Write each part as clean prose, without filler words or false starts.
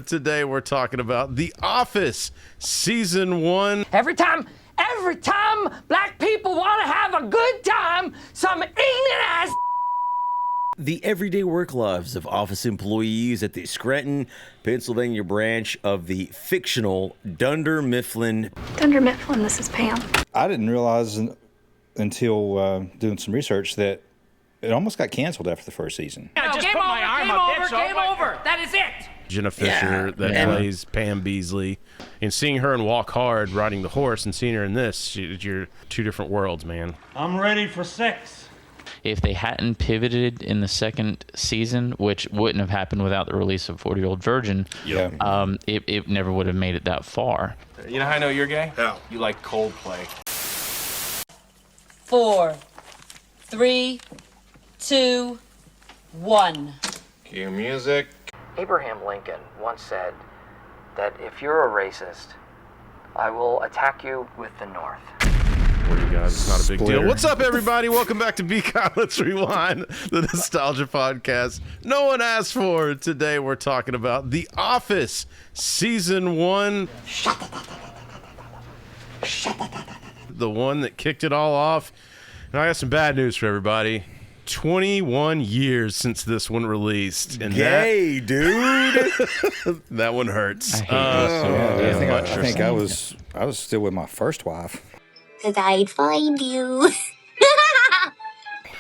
Today we're talking about The Office Season 1. Every time black people want to have a good time, some ignorant ass. The everyday work lives of office employees at the Scranton, Pennsylvania branch of the fictional Dunder Mifflin. Dunder Mifflin, this is Pam. I didn't realize until doing some research that it almost got canceled after the first season. I just put my arm up. Game over. That is it. Jenna Fisher that plays Pam Beasley, and seeing her in Walk Hard riding the horse and seeing her in this, you're two different worlds, man. I'm ready for 6. If they hadn't pivoted in the second season, which wouldn't have happened without the release of 40-Year-Old Virgin, it never would have made it that far. You know how I know you're gay? How? You like Coldplay. 4, 3, 2, 1. Cue music. Abraham Lincoln once said that if you're a racist, I will attack you with the North. For you guys, it's not a big deal. What's up, everybody? Welcome back to Be Kind, Let's Rewind, the nostalgia podcast no one asked for. Today we're talking about The Office Season 1. The one that kicked it all off. And I got some bad news for everybody. 21 years since this one released. And Gay, dude. That one hurts. I think I was still with my first wife. 'Cause I'd find you.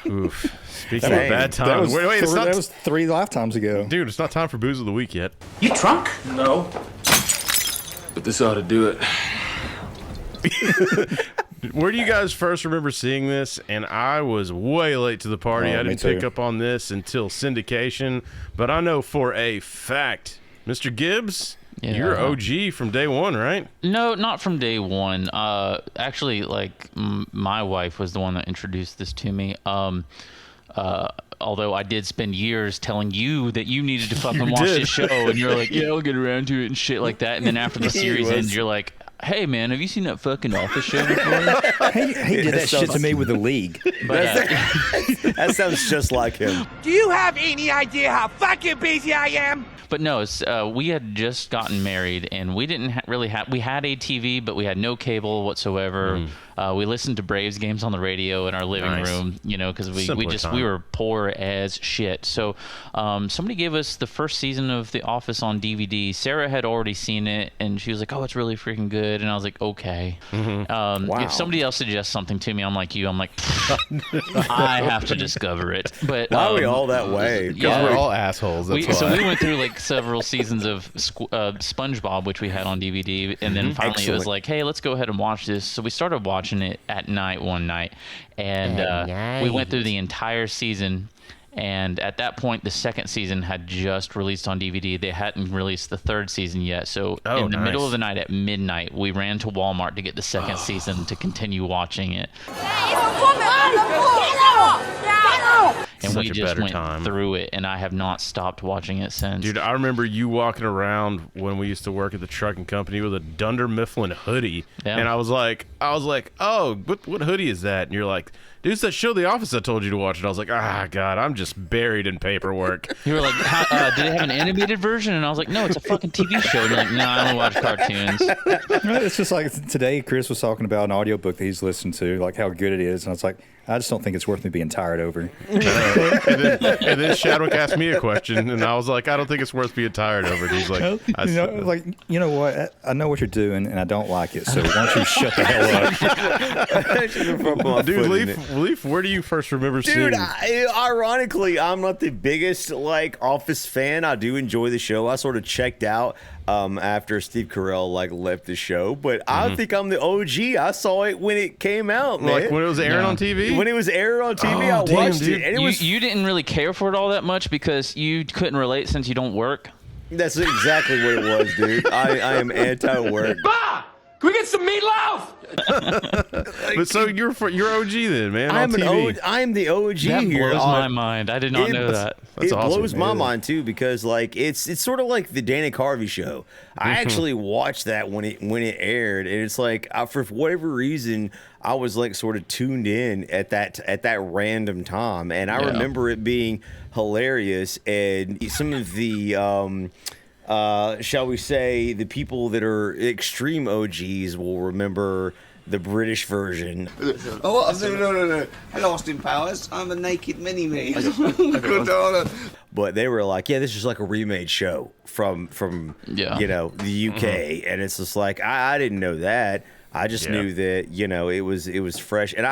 Oof. Speaking of bad times. Wait, that was 3 lifetimes ago. Dude, it's not time for Booze of the Week yet. You drunk? No. But this ought to do it. Where do you guys first remember seeing this? And I was way late to the party. I didn't pick up on this until syndication. But I know for a fact, Mr. Gibbs, you're OG from day one, right? No, not from day one. Actually, like my wife was the one that introduced this to me. Although I did spend years telling you that you needed to fucking watch this show, and you're like, yeah, I'll get around to it and shit like that. And then after the series ends, you're like, hey man, have you seen that fucking Office show before? He did that shit to me with the League. But, That sounds just like him. Do you have any idea how fucking busy I am? But no, we had just gotten married, and we didn't really have. We had a TV, but we had no cable whatsoever. We listened to Braves games on the radio in our living room, you know, because we were poor as shit. So somebody gave us the first season of The Office on DVD. Sarah had already seen it, and she was like, "Oh, it's really freaking good." And I was like, "Okay." Wow. If somebody else suggests something to me, I'm like you. I'm like, I have to discover it. But why are we all that way? Because we're all assholes. That's why. So we went through like several seasons of SpongeBob, which we had on DVD, and then finally it was like, hey, let's go ahead and watch this. So we started watching it at night one night, and we went through the entire season. And at that point, the second season had just released on DVD. They hadn't released the third season yet. So in the middle of the night at midnight, we ran to Walmart to get the second season to continue watching it. And we just went through it, and I have not stopped watching it since. Dude, I remember you walking around when we used to work at the trucking company with a Dunder Mifflin hoodie, and I was like, oh, what hoodie is that? And you're like, dude, it's that show The Office I told you to watch. And I was like, God, I'm just buried in paperwork. You were like, did it have an animated version? And I was like, no, it's a fucking TV show. And you're like, no, I only watch cartoons. It's just like today Chris was talking about an audiobook that he's listened to, like how good it is. And I was like, I just don't think it's worth me being tired over. And then Shadwick asked me a question, and I was like, I don't think it's worth being tired over. And he's like, you know what? I know what you're doing, and I don't like it. So why don't you shut the hell up? Dude, Leaf, where do you first remember seeing? Dude, ironically, I'm not the biggest Office fan. I do enjoy the show. I sort of checked out after Steve Carell left the show, but I think I'm the OG. I saw it when it came out, man. Like when it was airing on TV? When it was aired on TV, I watched it. And you didn't really care for it all that much because you couldn't relate since you don't work? That's exactly what it was, dude. I am anti-work. Bah! Can we get some meatloaf? But so you're OG then, man. I'm the OG that here. That blows my mind. I did not know that. That's awesome. Blows my mind too because it's sort of like the Dana Carvey show. I actually watched that when it aired, and it's like for whatever reason I was sort of tuned in at that random time, and I remember it being hilarious, and some of the shall we say, the people that are extreme OGs will remember the British version. Oh, no. Hello, Austin Powers. I'm a naked mini-me. But they were like, yeah, this is like a remade show from you know, the UK. And it's just like, I didn't know that. I just knew that, you know, it was fresh. And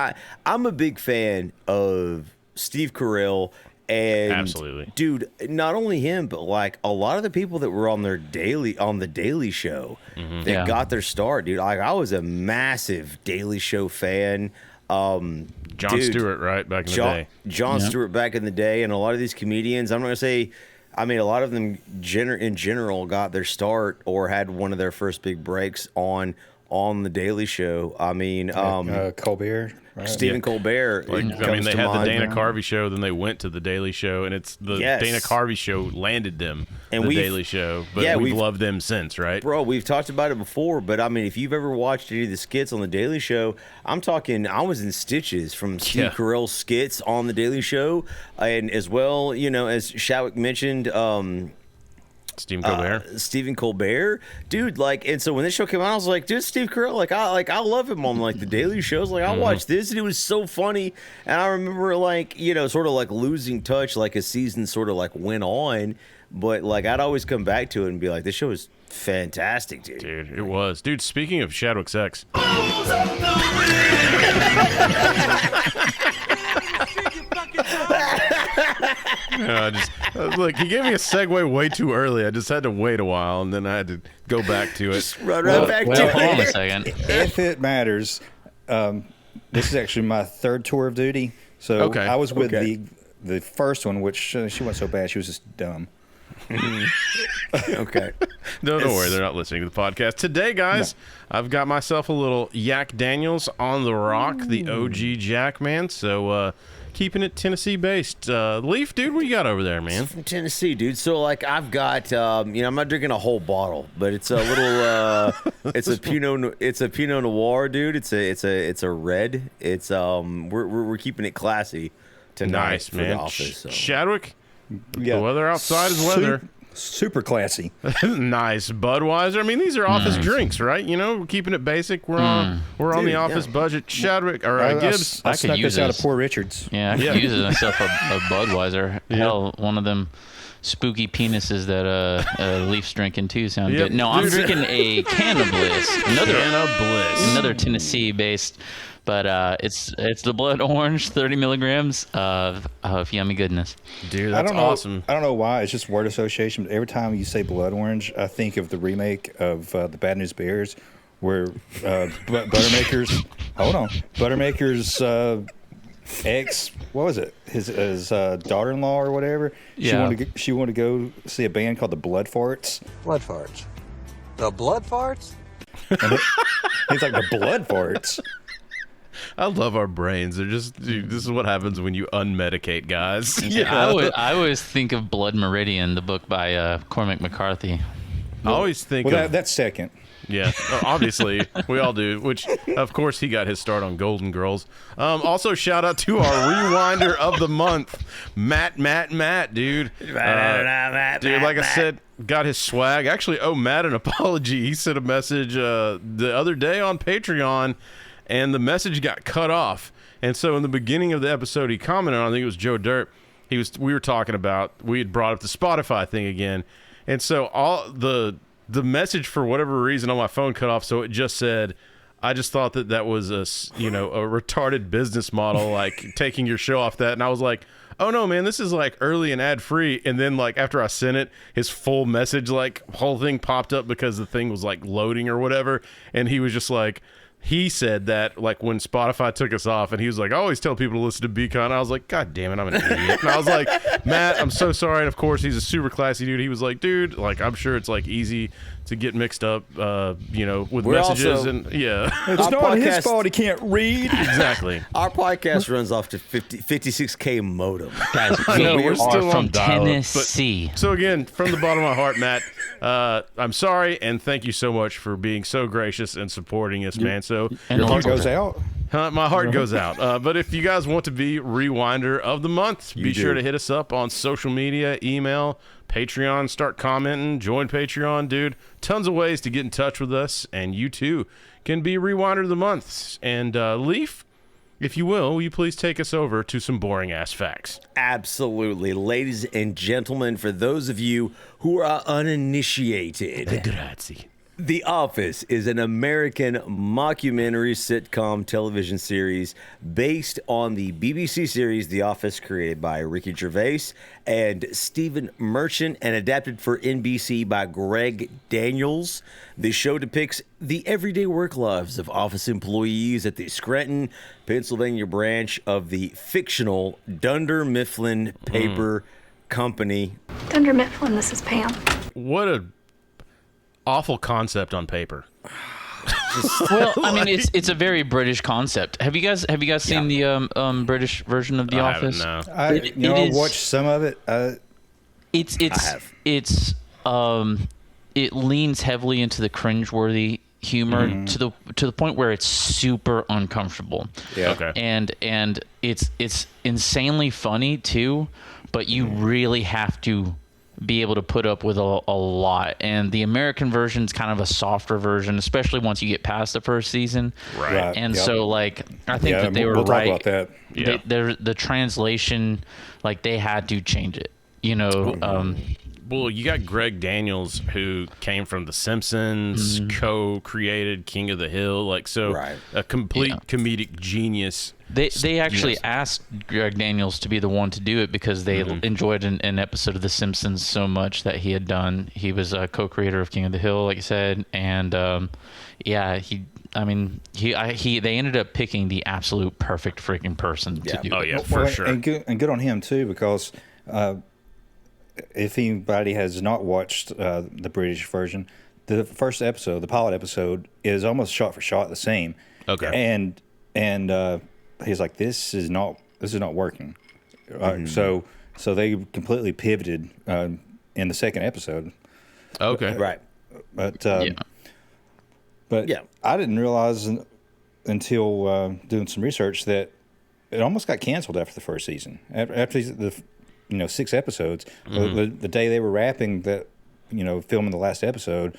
I'm a big fan of Steve Carell. And absolutely, dude, not only him, but like a lot of the people that were on the Daily Show that got their start, dude. Like I was a massive Daily Show fan. Jon Stewart, right, back in the day. Jon Stewart back in the day, and a lot of these comedians. I'm not gonna say, I mean, a lot of them in general got their start or had one of their first big breaks on the Daily Show. I mean, Colbert. Right. Stephen Colbert. Like, I mean, they had the Dana Carvey show, then they went to the Daily Show, and it's the Dana Carvey show landed them and the Daily Show. But we've loved them since, right? Bro, we've talked about it before, but I mean, if you've ever watched any of the skits on the Daily Show, I'm talking, I was in stitches from Steve Carell's skits on the Daily Show, and as well, you know, as Shoutouts mentioned, Stephen Colbert, dude. Like, and so when this show came out, I was like, dude, Steve Carell, I love him on like the Daily Shows. Like, I watched this, and it was so funny. And I remember, like, you know, sort of like losing touch, like as season sort of like went on. But like, I'd always come back to it and be like, this show is fantastic, dude. Dude, it was. Dude, speaking of Shoutouts X. Look, he gave me a segue way too early. I just had to wait a while, and then I had to go back to it. Just run right back to it. Hold on a second. If it matters, this is actually my third tour of duty. So I was with the first one, which she wasn't so bad. She was just dumb. Okay. No, don't worry. They're not listening to the podcast. Today, guys, I've got myself a little Yak Daniels on the rock, the OG Jack, man. So, keeping it Tennessee-based. Leaf, dude, what you got over there, man? It's from Tennessee, dude. So, like, I've got, you know, I'm not drinking a whole bottle, but it's a little, it's a Pinot Noir, dude. It's a red. It's we're keeping it classy tonight. Nice, for man. the office. So. Chadwick, the weather outside is weather. Super classy. Nice. Budweiser. I mean, these are office drinks, right? You know, we're keeping it basic. We're on the office budget. Chadwick or Gibbs. I snuck this out of Poor Richards. Yeah, I could use myself a Budweiser. Hell, one of them spooky penises that Leaf's drinking too sound good. No, I'm drinking a Can of Bliss. Another Tennessee-based. But it's the blood orange, 30 milligrams of yummy goodness. Dude, that's awesome. I don't know why. It's just word association. Every time you say blood orange, I think of the remake of the Bad News Bears, where Buttermaker's ex, what was it? His daughter-in-law or whatever. Yeah. She wanted to go see a band called the Blood Farts. Blood farts. The blood farts? He's like, the Blood Farts. I love our brains. They're just, dude, this is what happens when you unmedicate guys. I always think of Blood Meridian, the book by Cormac McCarthy. I always think that's second. Yeah, obviously we all do. Which, of course, he got his start on Golden Girls. Also, shout out to our rewinder of the month, Matt, dude. Dude, like I said, got his swag. Actually, Matt an apology. He sent a message the other day on Patreon, and the message got cut off. And so in the beginning of the episode, he commented on, I think it was Joe Dirt. We were talking about, we had brought up the Spotify thing again. And so all the message, for whatever reason, on my phone cut off. So it just said, I just thought that was a retarded business model, like taking your show off that. And I was like, oh no, man, this is like early and ad free. And then like after I sent it, his full message, like whole thing popped up because the thing was like loading or whatever. And he was just like, he said that like when Spotify took us off, and he was like, I always tell people to listen to Beacon. I was like, God damn it, I'm an idiot. And I was like, Matt, I'm so sorry. And of course, he's a super classy dude. He was like, dude, like I'm sure it's like easy to get mixed up, with messages also, and yeah. It's not his fault he can't read. Exactly. Our podcast runs off to 56K modem. Guys, we're still from Tennessee. So again, from the bottom of my heart, Matt, I'm sorry, and thank you so much for being so gracious and supporting us, man. So your heart goes out. My heart goes out. But if you guys want to be Rewinder of the Month, be sure to hit us up on social media, email, Patreon, start commenting, join Patreon, dude. Tons of ways to get in touch with us, and you too can be Rewinder of the Month. And Leaf, if you will you please take us over to some boring ass facts? Absolutely. Ladies and gentlemen, for those of you who are uninitiated, grazie. The Office is an American mockumentary sitcom television series based on the BBC series The Office, created by Ricky Gervais and Stephen Merchant and adapted for NBC by Greg Daniels. The show depicts the everyday work lives of office employees at the Scranton, Pennsylvania branch of the fictional Dunder Mifflin Paper Company. Dunder Mifflin, this is Pam. What a awful concept on paper. Well, I mean, it's a very British concept. Have you guys seen the British version of The Office? I haven't, no. I watched some of it. It leans heavily into the cringe-worthy humor to the point where it's super uncomfortable. Yeah. Okay. And it's insanely funny too, but you really have to be able to put up with a lot. And the American version is kind of a softer version, especially once you get past the first season. Right. And so, like, I think that they were right. Talk about that. Yeah. The translation, like, they had to change it. You know. Well, you got Greg Daniels, who came from The Simpsons, co-created King of the Hill, like, so a complete comedic genius. They actually asked Greg Daniels to be the one to do it because they enjoyed an episode of The Simpsons so much that he had done. He was a co-creator of King of the Hill, like I said, and they ended up picking the absolute perfect freaking person to do it. Oh yeah, for sure. And good on him too, because if anybody has not watched the British version, the first episode, the pilot episode, is almost shot for shot the same. Okay. And he's like, this is not working. So they completely pivoted in the second episode. Okay. Right. But I didn't realize until doing some research that it almost got canceled after the first season. After the 6 episodes, the day they were wrapping that, filming the last episode,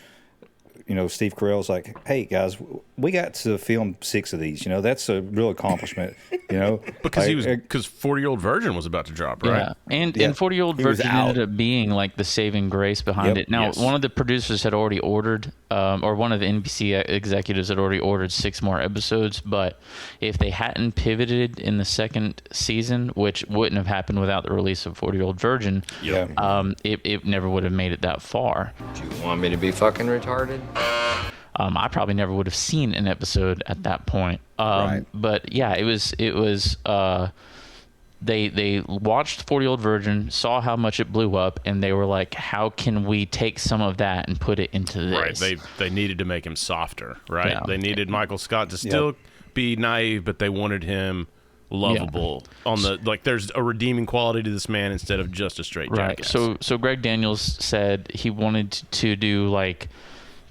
Steve Carell's like, hey guys, we got to film 6 of these. That's a real accomplishment. Because 40-Year-Old Virgin was about to drop, right? Yeah, and 40-Year-Old Virgin ended up being like the saving grace behind it. Now, one of the producers had already ordered, or one of the NBC executives had already ordered 6 more episodes. But if they hadn't pivoted in the second season, which wouldn't have happened without the release of 40-Year-Old Virgin, it never would have made it that far. Do you want me to be fucking retarded? I probably never would have seen an episode at that point. But yeah, it was. They watched 40-Year-Old Virgin, saw how much it blew up, and they were like, "How can we take some of that and put it into this?" Right. They needed to make him softer. Right. Yeah. They needed Michael Scott to still be naive, but they wanted him lovable. On the there's a redeeming quality to this man instead of just a straight jackass. Right. So Greg Daniels said he wanted to do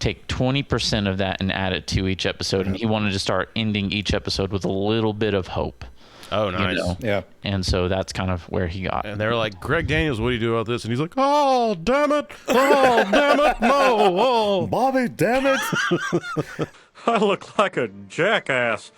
take 20% of that and add it to each episode, and he wanted to start ending each episode with a little bit of hope. Oh, nice. Yeah. And so that's kind of where he got. And they were like, Greg Daniels, what do you do about this? And he's like, oh, damn it. Oh, damn it. No. Oh. Bobby, damn it. I look like a jackass.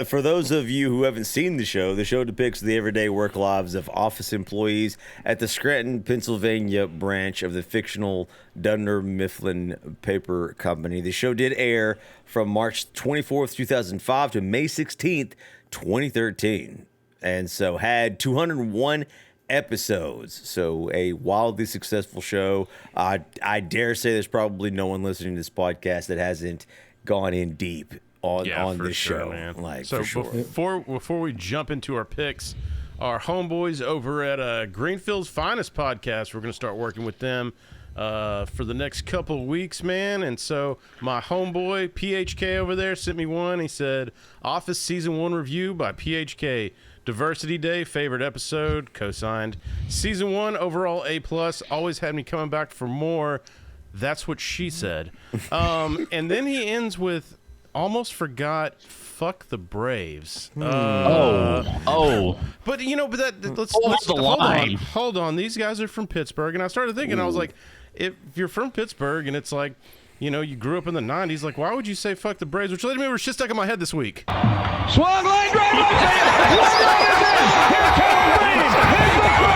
For those of you who haven't seen the show depicts the everyday work lives of office employees at the Scranton, Pennsylvania branch of the fictional Dunder Mifflin Paper Company. The show did air from March 24th, 2005 to May 16th, 2013. And so had 201 episodes. So a wildly successful show. I dare say there's probably no one listening to this podcast that hasn't gone in deep on this show, man. So before we jump into our picks, our homeboys over at Greenfield's Finest Podcast, we're going to start working with them for the next couple of weeks, man. And so my homeboy PHK over there sent me one. He said, Office Season 1 review by PHK. Diversity Day, favorite episode, co-signed. Season 1, overall A+, always had me coming back for more. That's what she said. And then he ends with, almost forgot. Fuck the Braves. But let's line. hold on. These guys are from Pittsburgh, and I started thinking, I was like, if you're from Pittsburgh, and it's like, you grew up in the '90s, like, why would you say fuck the Braves? Which led me over shit stuck in my head this week. Swung line drive up there. One line is in. Here comes Braves. Here's the throw to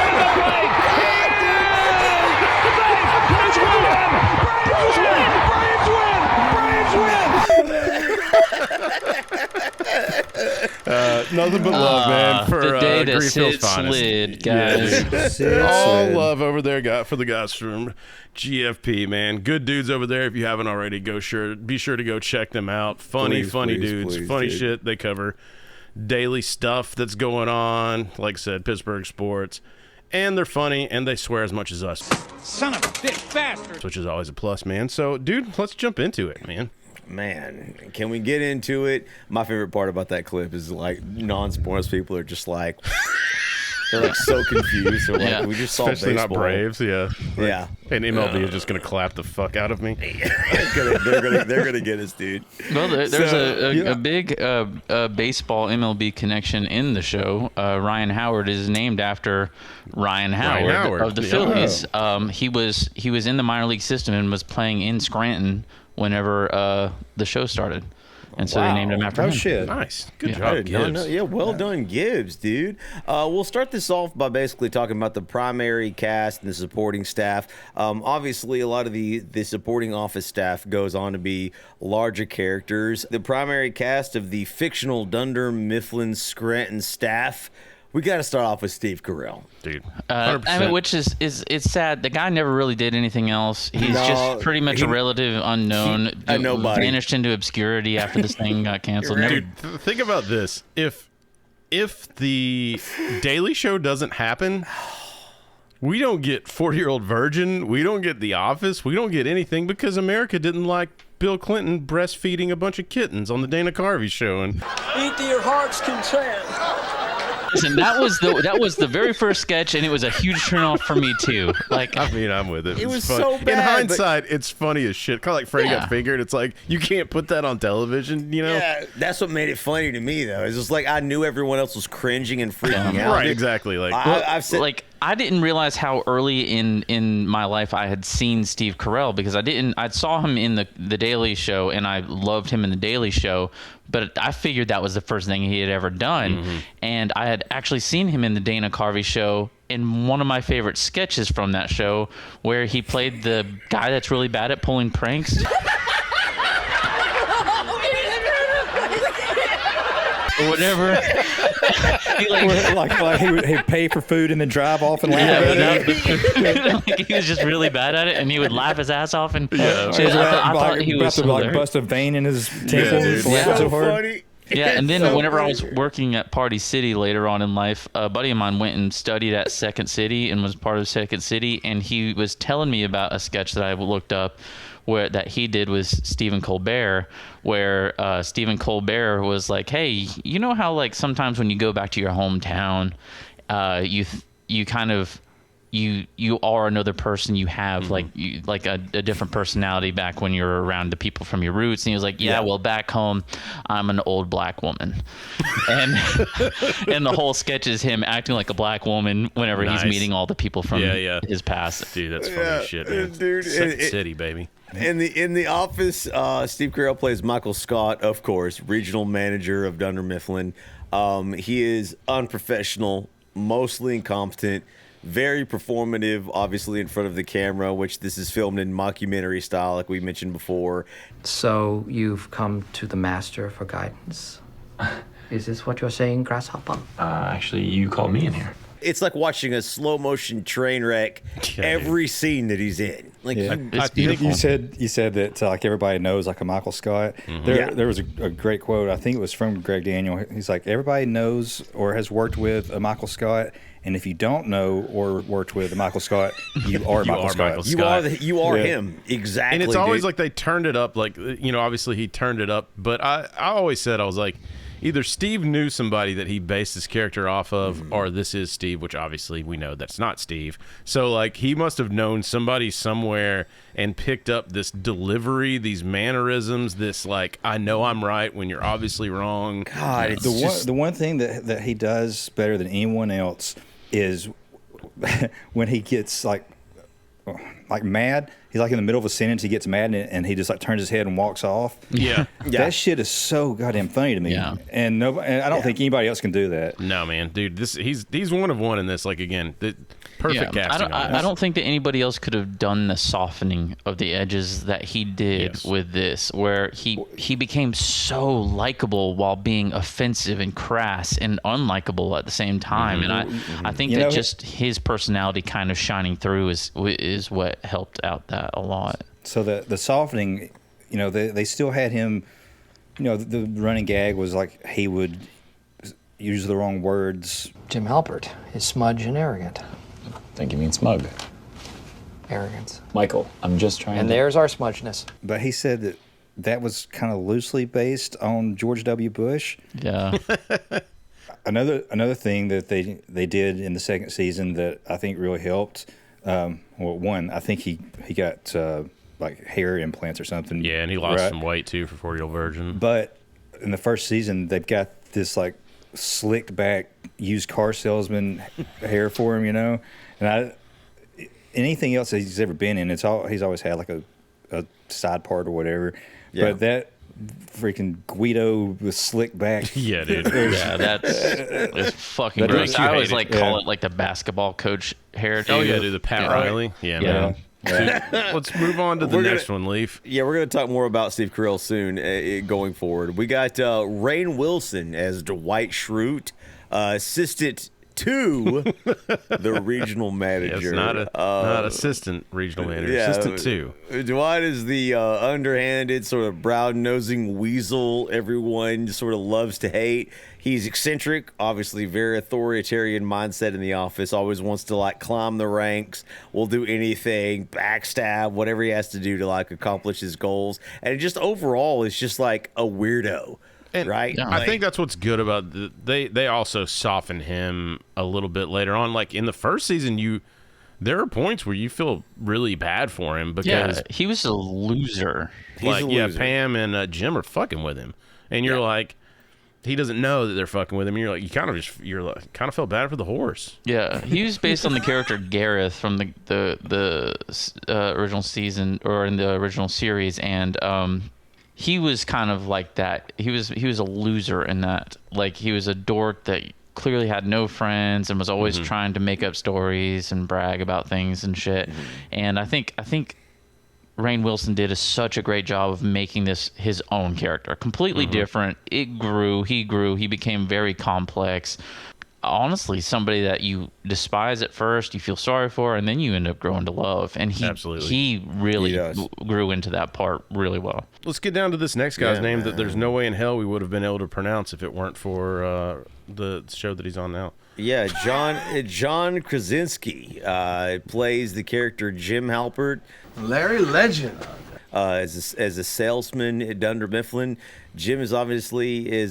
the plate. Braves win. Nothing but love, man, for the day that Greenfield's Sid finest. slid, guys. All love over there, for the guys from GFP, man. Good dudes over there. If you haven't already, be sure to go check them out. Funny dudes, funny shit. They cover daily stuff that's going on. Like I said, Pittsburgh sports, and they're funny, and they swear as much as us. Son of a bitch bastard. Which is always a plus, man. So, dude, let's jump into it, man. Man, can we get into it? My favorite part about that clip is like non-sports people are just like they're like so confused. They're like, we just saw especially baseball. Not Braves, yeah. And MLB is just gonna clap the fuck out of me. they're gonna get us, dude. Well, there's a big baseball MLB connection in the show. Ryan Howard is named after Ryan Howard of the Phillies. He was in the minor league system and was playing in Scranton whenever the show started. And so they named him after him. Shit. Nice. Good job, Gibbs. Well done, Gibbs, dude. We'll start this off by basically talking about the primary cast and the supporting staff. Obviously, a lot of the supporting office staff goes on to be larger characters. The primary cast of the fictional Dunder Mifflin Scranton staff. We got to start off with Steve Carell, dude. I mean, which is it's sad. The guy never really did anything else. He's just pretty much a relative unknown. A nobody. Vanished into obscurity after this thing got canceled. Dude, think about this. If the Daily Show doesn't happen, we don't get 40-Year-Old Virgin. We don't get The Office. We don't get anything because America didn't like Bill Clinton breastfeeding a bunch of kittens on the Dana Carvey show. And Eat to your heart's content. Listen, that was the very first sketch, and it was a huge turnoff for me too. Like, I mean, I'm with it. It was fun. so bad. In hindsight, it's funny as shit. Kind of like Freddy got fingered. It's like you can't put that on television, Yeah, that's what made it funny to me, though. It's just like I knew everyone else was cringing and freaking out. Right, exactly. Like I've said, I didn't realize how early in my life I had seen Steve Carell because I saw him in the Daily Show and I loved him in the Daily Show, but I figured that was the first thing he had ever done, and I had actually seen him in the Dana Carvey show in one of my favorite sketches from that show where he played the guy that's really bad at pulling pranks. Or whatever. He'd pay for food and then drive off and laugh at it. Like he was just really bad at it, and he would laugh his ass off. And I thought he was about to bust a vein in his temple. So hard. Yeah, and then whenever I was working at Party City later on in life, a buddy of mine went and studied at Second City and was part of Second City, and he was telling me about a sketch that I looked up that he did with Stephen Colbert, where Stephen Colbert was like, hey, you know how like sometimes when you go back to your hometown, you kind of you are another person. You have like a different personality back when you're around the people from your roots. And he was like, yeah, well, back home, I'm an old black woman. And and the whole sketch is him acting like a black woman whenever he's meeting all the people from his past. Dude, that's funny as shit, man. Dude, Second City, baby. In the Office, Steve Carell plays Michael Scott, of course, regional manager of Dunder Mifflin. He is unprofessional, mostly incompetent, very performative, obviously in front of the camera, which this is filmed in mockumentary style, like we mentioned before. So you've come to the master for guidance. Is this what you're saying, Grasshopper? Actually, you called me in here. It's like watching a slow motion train wreck every scene that he's in. Like it's beautiful. You said that like everybody knows like a Michael Scott. There was a great quote. I think it was from Greg Daniel. He's like, everybody knows or has worked with a Michael Scott, and if you don't know or worked with a Michael Scott, you are Michael Scott. You are him exactly. And it's always like they turned it up. Like obviously he turned it up. But I always said I was like, either Steve knew somebody that he based his character off of, or this is Steve, which obviously we know that's not Steve. So like he must have known somebody somewhere and picked up this delivery, these mannerisms, this like I know I'm right when you're obviously wrong. God, it's the one thing that he does better than anyone else is when he gets like mad. He's like in the middle of a sentence, he gets mad and he just like turns his head and walks off. Yeah. That shit is so goddamn funny to me. Yeah. And I don't think anybody else can do that. No, man, dude, he's one of one in this. Like again, perfect casting. I don't think that anybody else could have done the softening of the edges that he did with this, where he became so likable while being offensive and crass and unlikable at the same time. And I think that just his personality kind of shining through is what helped out that a lot. So the softening, they still had him. The running gag was like he would use the wrong words. Jim Halpert is smudge and arrogant. I think you mean smug. Arrogance. Michael, I'm just trying And there's our smudgeness. But he said that was kind of loosely based on George W. Bush. Yeah. Another thing that they did in the second season that I think really helped. One, I think he got like hair implants or something. Yeah, and he lost some weight too for 40-Year-Old Virgin. But in the first season, they've got this like slicked back used car salesman hair for him, And anything else that he's ever been in, he's always had like a side part or whatever. Yeah. But that freaking Guido with slick back. Yeah, dude. It's fucking gross. I always call it like the basketball coach hair. Oh yeah, dude, the Pat Riley. Yeah, man. Yeah. Let's move on to the next one, Leaf. Yeah, we're going to talk more about Steve Carell soon going forward. We got Rainn Wilson as Dwight Schrute, assistant to the regional manager. Yes, not assistant regional manager, assistant to. Dwight is the underhanded, sort of brown-nosing weasel everyone sort of loves to hate. He's eccentric, obviously very authoritarian mindset in the office, always wants to like climb the ranks, will do anything, backstab, whatever he has to do to like accomplish his goals. And it just overall is just like a weirdo. Right? Yeah. I think that's what's good about they also soften him a little bit later on. Like in the first season, there are points where you feel really bad for him because he was a loser. Pam and Jim are fucking with him, and you're like, he doesn't know that they're fucking with him. And you're like, you kind of felt bad for the horse. Yeah, he was based on the character Gareth from the original season or in the original series, and he was kind of like that. He was a loser in that. Like he was a dork that clearly had no friends and was always trying to make up stories and brag about things and shit. And I think Rainn Wilson did such a great job of making this his own character, completely different. It grew. He became very complex. Honestly, somebody that you despise at first, you feel sorry for, and then you end up growing to love. And he really grew into that part really well. Let's get down to this next guy's name that there's no way in hell we would have been able to pronounce if it weren't for the show that he's on now. Yeah, John Krasinski plays the character Jim Halpert. Larry Legend. As a salesman at Dunder Mifflin. Jim is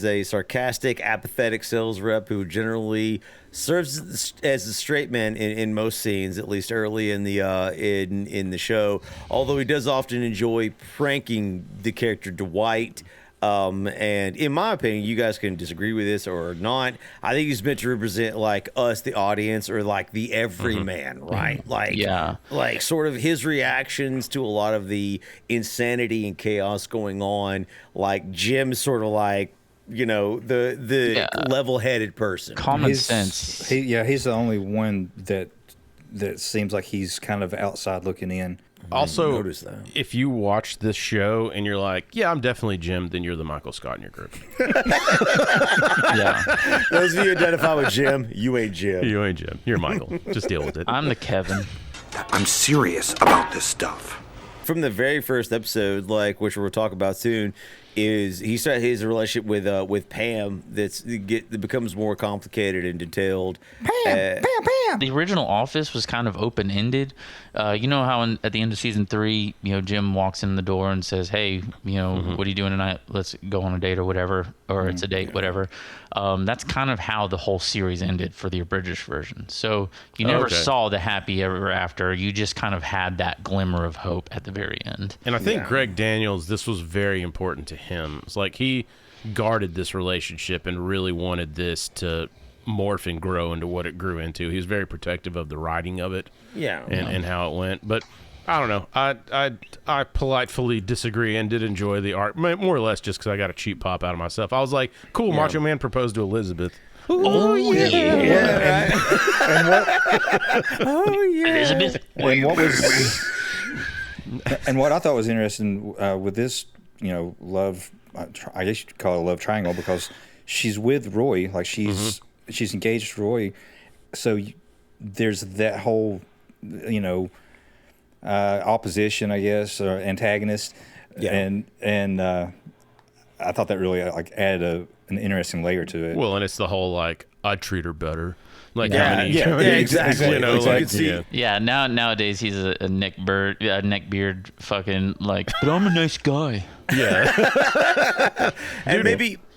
a sarcastic, apathetic sales rep who generally serves as a straight man in most scenes, at least early in the show. Although he does often enjoy pranking the character Dwight. And in my opinion, you guys can disagree with this or not. I think he's meant to represent like us, the audience, or like the everyman, right? Like sort of his reactions to a lot of the insanity and chaos going on. Like Jim's sort of like, the level-headed person. Common sense. He's the only one that seems like he's kind of outside looking in. Also, if you watch this show and you're like, yeah, I'm definitely Jim, then you're the Michael Scott in your group. Yeah. Those of you who identify with Jim, you ain't Jim. You ain't Jim. You're Michael. Just deal with it. I'm the Kevin. I'm serious about this stuff. From the very first episode, which we'll talk about soon, is he started his relationship with Pam that becomes more complicated and detailed. Pam. The original Office was kind of open ended. You know how at the end of season 3, Jim walks in the door and says, "Hey, what are you doing tonight? Let's go on a date or whatever, or it's a date, whatever." That's kind of how the whole series ended for the British version. So you never saw the happy ever after. You just kind of had that glimmer of hope at the very end. And I think Greg Daniels, this was very important to him. It's like he guarded this relationship and really wanted this to morph and grow into what it grew into. He was very protective of the writing of it, and how it went. But I don't know. I politely disagree and did enjoy the art, more or less just because I got a cheap pop out of myself. I was like, cool, Macho Man proposed to Elizabeth. Oh yeah! And what? Elizabeth. And what was? And what I thought was interesting with this, love, I guess you could call it a love triangle, because she's with Roy, like she's engaged to Roy, so there's that whole, opposition, I guess, or antagonist, and I thought that really added an interesting layer to it. Well, and it's the whole I'd treat her better. Exactly. Nowadays he's a neckbeard, fucking but I'm a nice guy. Yeah.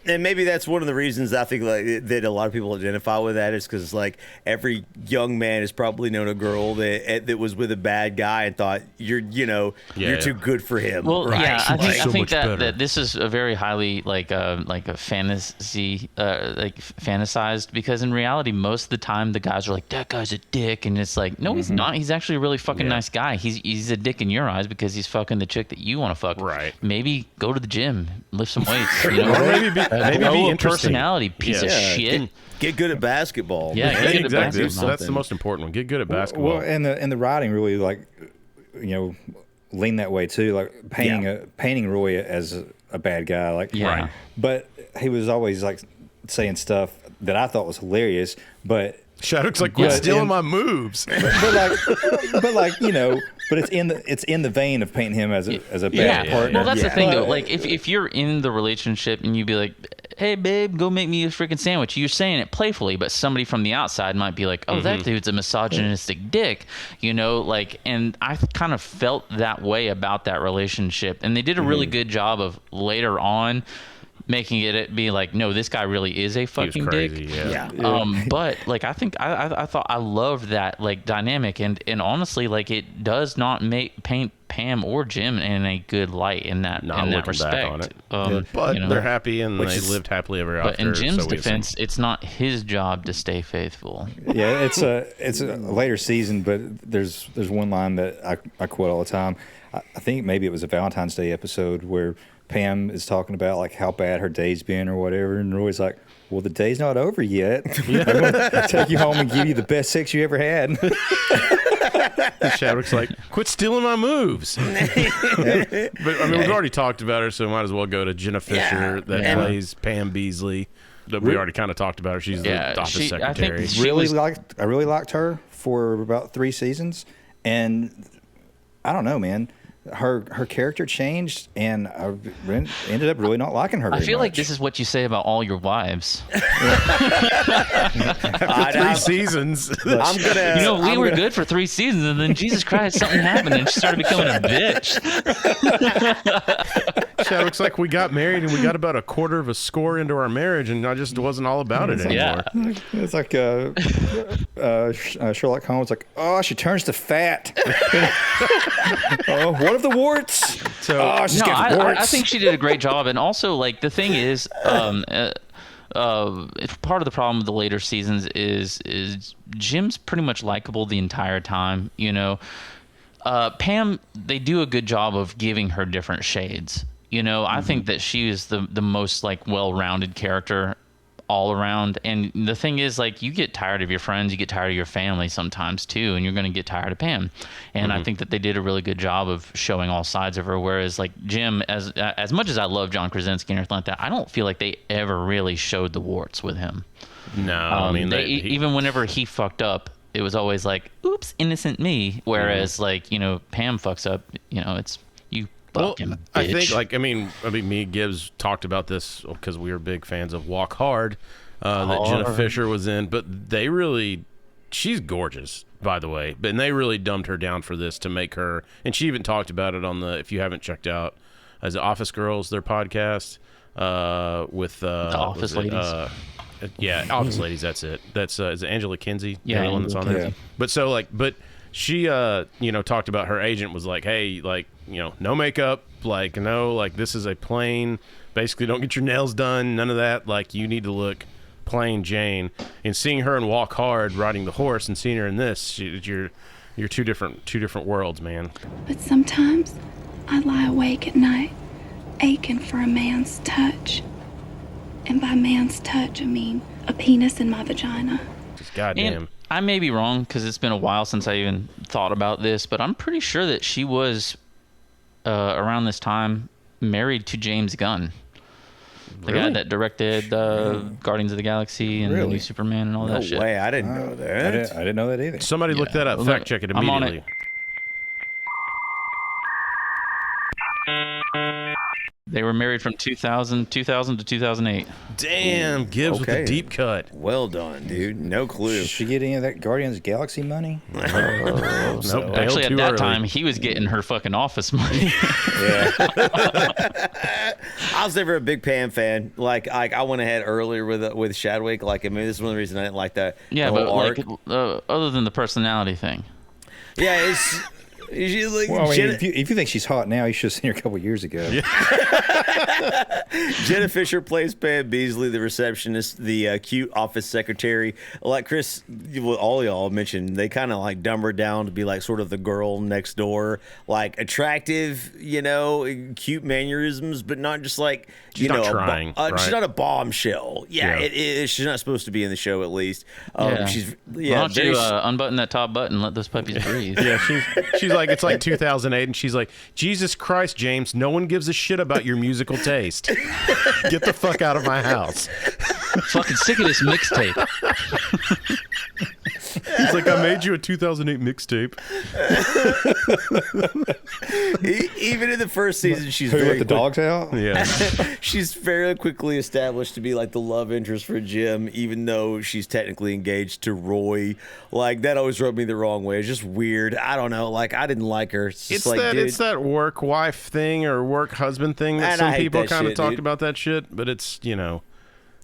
And maybe that's one of the reasons I think that a lot of people identify with that is because every young man has probably known a girl that was with a bad guy and thought you're too good for him. Well, right? yeah, I think that this is a very highly a fantasy fantasized, because in reality most of the time the guys are like, that guy's a dick, and it's like, no, he's not. He's actually a really fucking nice guy. He's a dick in your eyes because he's fucking the chick that you want to fuck. Right. Maybe go to the gym, lift some weights. Or maybe be interesting. Personality piece of shit. Get good at basketball. Yeah, get good at basketball. That's the most important one. Get good at basketball. Well, and the writing really leaned that way too, painting Roy as a bad guy, right. But he was always saying stuff that I thought was hilarious, but Shadow's quit stealing my moves. But it's in the vein of painting him as a bad partner. Well, that's the thing though. If you're in the relationship and you be like, "Hey babe, go make me a freaking sandwich," you're saying it playfully, but somebody from the outside might be like, "Oh, that dude's a misogynistic dick," and I kind of felt that way about that relationship, and they did a really good job of later on making it be like, no, this guy really is a fucking crazy, dick. But I think I thought I loved that dynamic, and honestly, it does not paint Pam or Jim in a good light in that respect. Back on it. But they're happy and they lived happily ever after. But in Jim's defense, it's not his job to stay faithful. Yeah, it's a later season, but there's one line that I quote all the time. I think maybe it was a Valentine's Day episode where Pam is talking about how bad her day's been or whatever, and Roy's like, "Well, the day's not over yet. I'm gonna take you home and give you the best sex you ever had." Shadwick's like, "Quit stealing my moves." But we've already talked about her, so we might as well go to Jenna Fisher that plays Pam Beasley. We already kind of talked about her. She's the office secretary. I really liked her for about 3 seasons, and I don't know, man. Her character changed, and I ended up really not liking her. I feel like this is what you say about all your wives. After 3 seasons, we were good for 3 seasons, and then Jesus Christ, something happened, and she started becoming a bitch. It looks like we got married, and we got about a quarter of a score into our marriage, and I just wasn't all about it anymore. Yeah. It's like Sherlock Holmes, she turns to fat. What of the warts? She's getting warts. I think she did a great job, and also the thing is, part of the problem with the later seasons is Jim's pretty much likable the entire time. Pam, they do a good job of giving her different shades. I think that she is the most well-rounded character all around. And the thing is, you get tired of your friends, you get tired of your family sometimes too, and you're going to get tired of Pam. And I think that they did a really good job of showing all sides of her. Whereas Jim, as much as I love John Krasinski and everything like that, I don't feel like they ever really showed the warts with him. No, even whenever he fucked up, it was always oops, innocent me. Whereas Pam fucks up, it's Fucking I think, bitch. like, I mean, me and Gibbs talked about this because we were big fans of Walk Hard that Jenna Fisher was in, but she's gorgeous, by the way, and they really dumbed her down for this to make her, and she even talked about it on if you haven't checked out, as Office Girls, their podcast with the Office Ladies. Yeah, Office Ladies, that's it. That's is it Angela Kinsey? Yeah, the one that's on there. Yeah. But she talked about her agent was like, hey, like, no makeup, like, no, like, this is a plain, basically don't get your nails done, none of that, like, you need to look plain Jane. And seeing her in Walk Hard riding the horse and seeing her in this, you're two different worlds, man. But sometimes I lie awake at night, aching for a man's touch. And by man's touch, I mean a penis in my vagina. Just goddamn. And I may be wrong because it's been a while since I even thought about this, but I'm pretty sure that she was around this time married to James Gunn, the guy that directed Guardians of the Galaxy and the new Superman and all that shit. No way, I didn't know that. I didn't know that either. Somebody look that up. Fact check it immediately. I'm on it. They were married from 2000 to 2008. Damn, Gibbs with the deep cut. Well done, dude. No clue. Did she get any of that Guardians of the Galaxy money? Nope, Actually, at that time, he was getting her fucking office money. Yeah. I was never a big Pam fan. Like I went ahead earlier with Chadwick. Like, I mean, this is one of the reasons I didn't like that. Yeah, the but whole arc. like, other than the personality thing. Yeah, it's. She's like, well, I mean, if you think she's hot now, you should have seen her a couple years ago. Yeah. Jenna Fisher plays Pam Beasley, the receptionist, the cute office secretary. Like Chris, all y'all mentioned, they kind of like dumb her down to be like sort of the girl next door, like attractive, cute mannerisms, but not just like she's not trying. She's not a bombshell. Yeah. She's not supposed to be in the show at least. She's Why don't you unbutton that top button and let those puppies breathe? Yeah, she's like, it's like 2008, and she's like, Jesus Christ, James, no one gives a shit about your musical taste. Get the fuck out of my house. Fucking sick of this mixtape. He's like, I made you a 2008 mixtape. Even in the first season, she's Who very let the dogs out? Yeah. She's fairly quickly established to be like the love interest for Jim, even though she's technically engaged to Roy. Like, that always rubbed me the wrong way. It's just weird. I don't know. Like, I didn't like her. It's like, it's that work wife thing or work husband thing that some people kind of talked about that shit, but it's,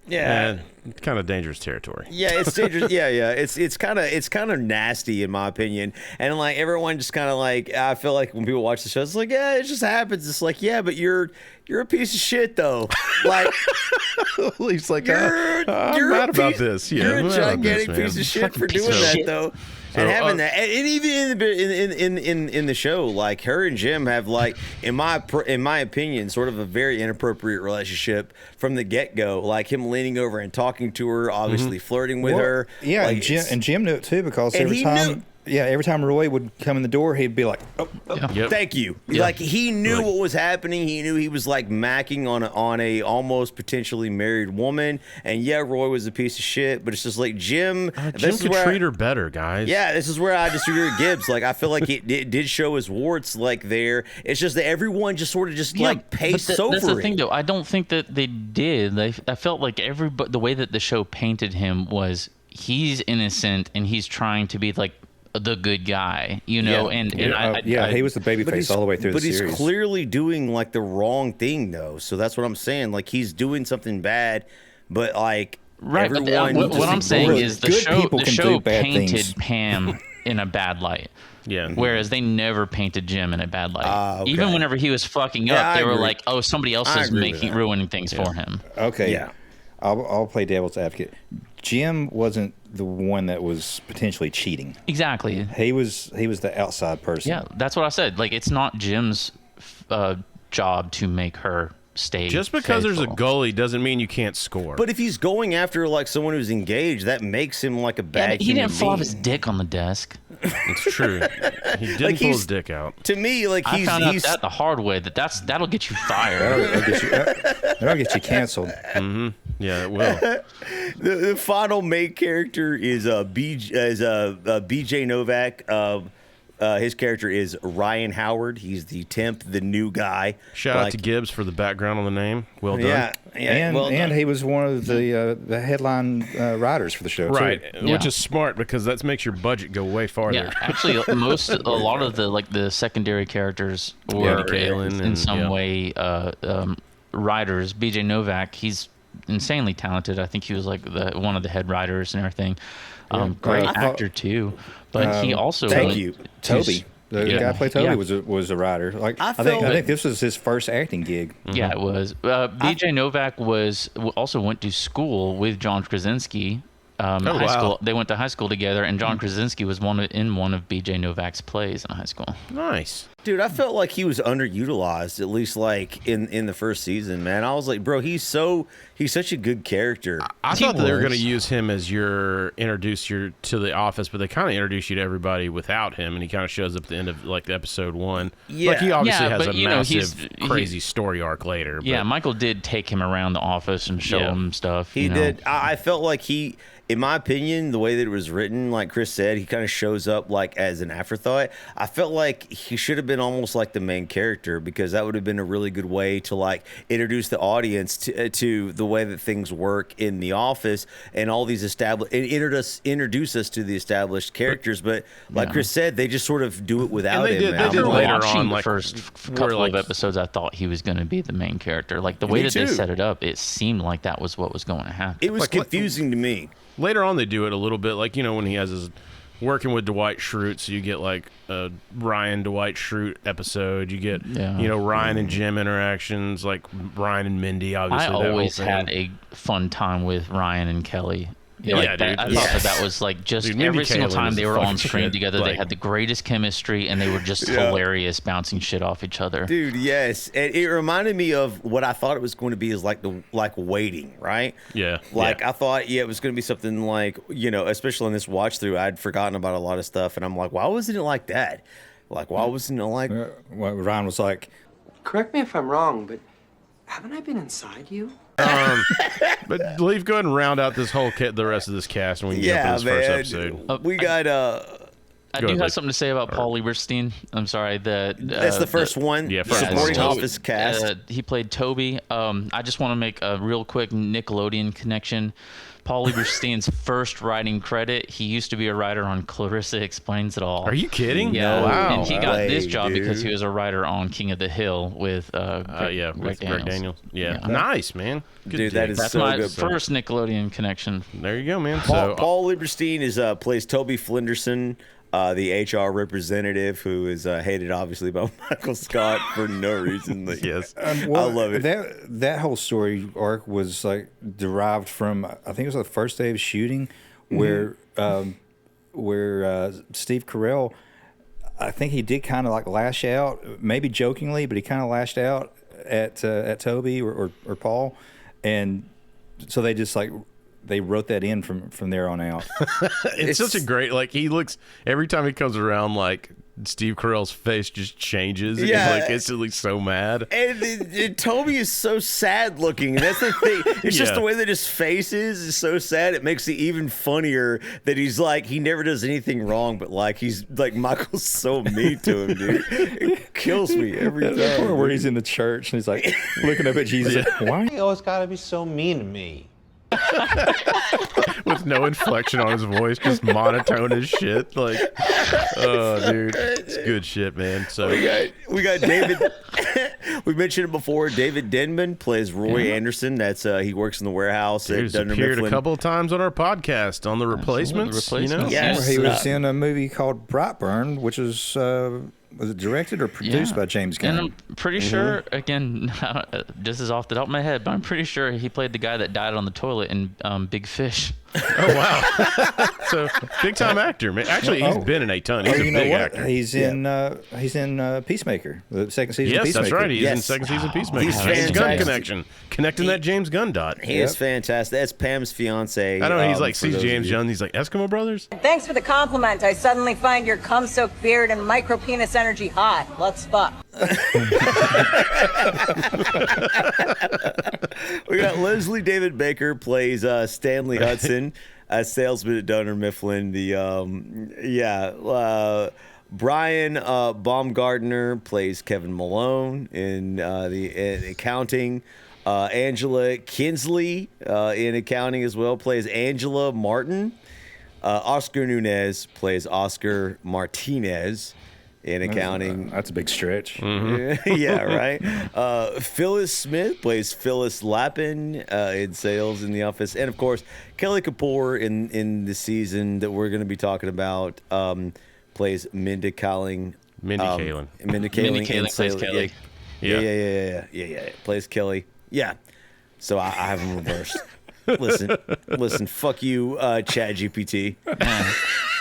yeah, kind of dangerous territory. Yeah, it's dangerous. Yeah. It's kind of nasty in my opinion. And like everyone just kind of like, I feel like when people watch the show, it's like, yeah, it just happens. It's like, yeah, but you're a piece of shit though. Like, he's like, I'm mad about this. Yeah, you're a gigantic piece of shit for doing that though. And having that, and even in the show, like her and Jim have like, in my opinion, sort of a very inappropriate relationship from the get go. Like him leaning over and talking to her, obviously flirting with her. Yeah, like, and Jim knew it too because every time Roy would come in the door, he'd be like, thank you. Yeah. Like he knew what was happening. He knew he was like macking on a almost potentially married woman. And yeah, Roy was a piece of shit, but it's just like Jim. Jim could treat her better, guys. Yeah, this is where I disagree with Gibbs. Like I feel like it did show his warts like there. It's just that everyone just sort of like paced over That's the it. thing though. I don't think that they did. I felt like the way that the show painted him was he's innocent and he's trying to be like the good guy, he was the babyface all the way through the series. But he's clearly doing like the wrong thing though, so that's what I'm saying. Like he's doing something bad, but like everyone. What I'm saying is the show painted things. Pam in a bad light. Yeah. Whereas they never painted Jim in a bad light. Okay. Even whenever he was fucking up, they were like, "Oh, somebody else is ruining things for him." Okay. Yeah. I'll play devil's advocate. Jim wasn't the one that was potentially cheating. Exactly. He was the outside person. Yeah, that's what I said. Like, it's not Jim's job to make her stay just because faithful. there's a goalie doesn't mean you can't score. But if he's going after like someone who's engaged, that makes him like a bad. He didn't fall off his dick on the desk. It's true. He didn't pull his dick out. To me, like I found out that the hard way. That'll get you fired. That'll get you canceled. Mm-hmm. Yeah, it will. The final main character is BJ Novak. his character is Ryan Howard. He's the temp, the new guy. Shout out to Gibbs for the background on the name. Well done. And he was one of the headline writers for the show, right? too. Which is smart because that makes your budget go way farther. Yeah, actually, a lot of the secondary characters were in some way writers. BJ Novak, he's insanely talented. I think he was like one of the head writers and everything. Great actor too, but he also Toby, the guy who played Toby was a writer. Like I think this was his first acting gig. Yeah, it was. BJ Novak also went to school with John Krasinski. High school. They went to high school together, and John Krasinski was in one of BJ Novak's plays in high school. Nice. Dude, I felt like he was underutilized, at least like in the first season, man. I was like, bro, he's such a good character. I thought that they were going to use him as introduce you to the office, but they kind of introduce you to everybody without him, and he kind of shows up at the end of like episode 1. Yeah. Like he obviously has a massive, crazy story arc later. Yeah, Michael did take him around the office and show him stuff. He did. I felt like in my opinion, the way that it was written, like Chris said, he kind of shows up like as an afterthought. I felt like he should have been almost like the main character, because that would have been a really good way to like introduce the audience to the way that things work in the office and all these introduce us to the established characters. But like Chris said, they just sort of do it without him. They did later on. The first couple of episodes, I thought he was going to be the main character. Like the way that they set it up, it seemed like that was what was going to happen. It was confusing to me. Later on, they do it a little bit, like, when he has his working with Dwight Schrute, so you get like a Ryan Dwight Schrute episode. You get Ryan and Jim interactions, like Ryan and Mindy. Obviously, I always had a fun time with Ryan and Kelly. Dude, I thought that was like just every single time they were on screen together, they had the greatest chemistry, and they were just hilarious, bouncing shit off each other. Dude, yes, and it reminded me of what I thought it was going to be, is like Waiting, right? Yeah, I thought it was going to be something like, especially on this watch through, I'd forgotten about a lot of stuff, and I'm like, why wasn't it like that? Like, why wasn't it like? Ryan was like, correct me if I'm wrong, but haven't I been inside you? But Leaf, go ahead and round out the rest of this cast, and we can jump into this first episode. We got I do have something to say about Paul Lieberstein. I'm sorry. That's the first one. Yeah, supporting office cast. He played Toby. I just want to make a real quick Nickelodeon connection. Paul Lieberstein's first writing credit, he used to be a writer on Clarissa Explains It All. Are you kidding? Yeah. Wow. And he got this job because he was a writer on King of the Hill with Greg Daniels. Yeah. Nice, man. Good dude, that is That's so my good. first Nickelodeon connection. There you go, man. Paul Lieberstein plays Toby Flenderson, the HR representative who is hated obviously by Michael Scott for no reason. Yes, I love it. That whole story arc was like derived from, I think it was the first day of shooting, where Steve Carell, I think he did kind of like lash out, maybe jokingly, but he kind of lashed out at Toby or Paul, and so they just like. They wrote that in from there on out. It's such a great, like, he looks, every time he comes around, like, Steve Carell's face just changes. Yeah. He's like instantly so mad. And Toby is so sad looking. That's the thing. It's just the way that his face is so sad. It makes it even funnier that he's like, he never does anything wrong, but like, he's like, Michael's so mean to him, dude. It kills me every time. The part where he's in the church and he's like looking up at Jesus. Like, why? You always gotta be so mean to me. With no inflection on his voice, just monotone as shit. Like, oh, dude, it's good shit, man. So we got David. We mentioned it before. David Denman plays Roy Anderson. That's he works in the warehouse at Dunder appeared Mifflin. a couple of times on our podcast on The Replacements. Yes, he was in a movie called Brightburn, which was it directed or produced by James Gunn? And I'm pretty sure, again, this is off the top of my head, but I'm pretty sure he played the guy that died on the toilet in Big Fish. Oh, wow. So, big-time actor, man. Actually, he's been in a ton. He's a big actor. He's in Peacemaker, the second season of Peacemaker. Yes, that's right. He's in second season of Peacemaker. He's James Gunn connection. Connecting that James Gunn dot. He is fantastic. That's Pam's fiance. I know, he's like, sees James Gunn, he's like, Eskimo Brothers? Thanks for the compliment. I suddenly find your cum-soaked beard and micro-penis energy hot. Let's fuck. We got Leslie David Baker plays Stanley Hudson, a salesman at Dunder Mifflin. Brian Baumgartner plays Kevin Malone in the accounting. Angela Kinsley in accounting as well plays Angela Martin. Oscar Nunez plays Oscar Martinez in accounting. That's a big stretch. Yeah, right. Phyllis Smith plays Phyllis Lappin in sales in The Office. And, of course, Kelly Kapoor in the season that we're going to be talking about plays Mindy Kaling. Mindy Kaling. Mindy Kaling plays Kelly. Yeah. Plays Kelly. Yeah. So I have them reversed. Listen, fuck you, Chat GPT.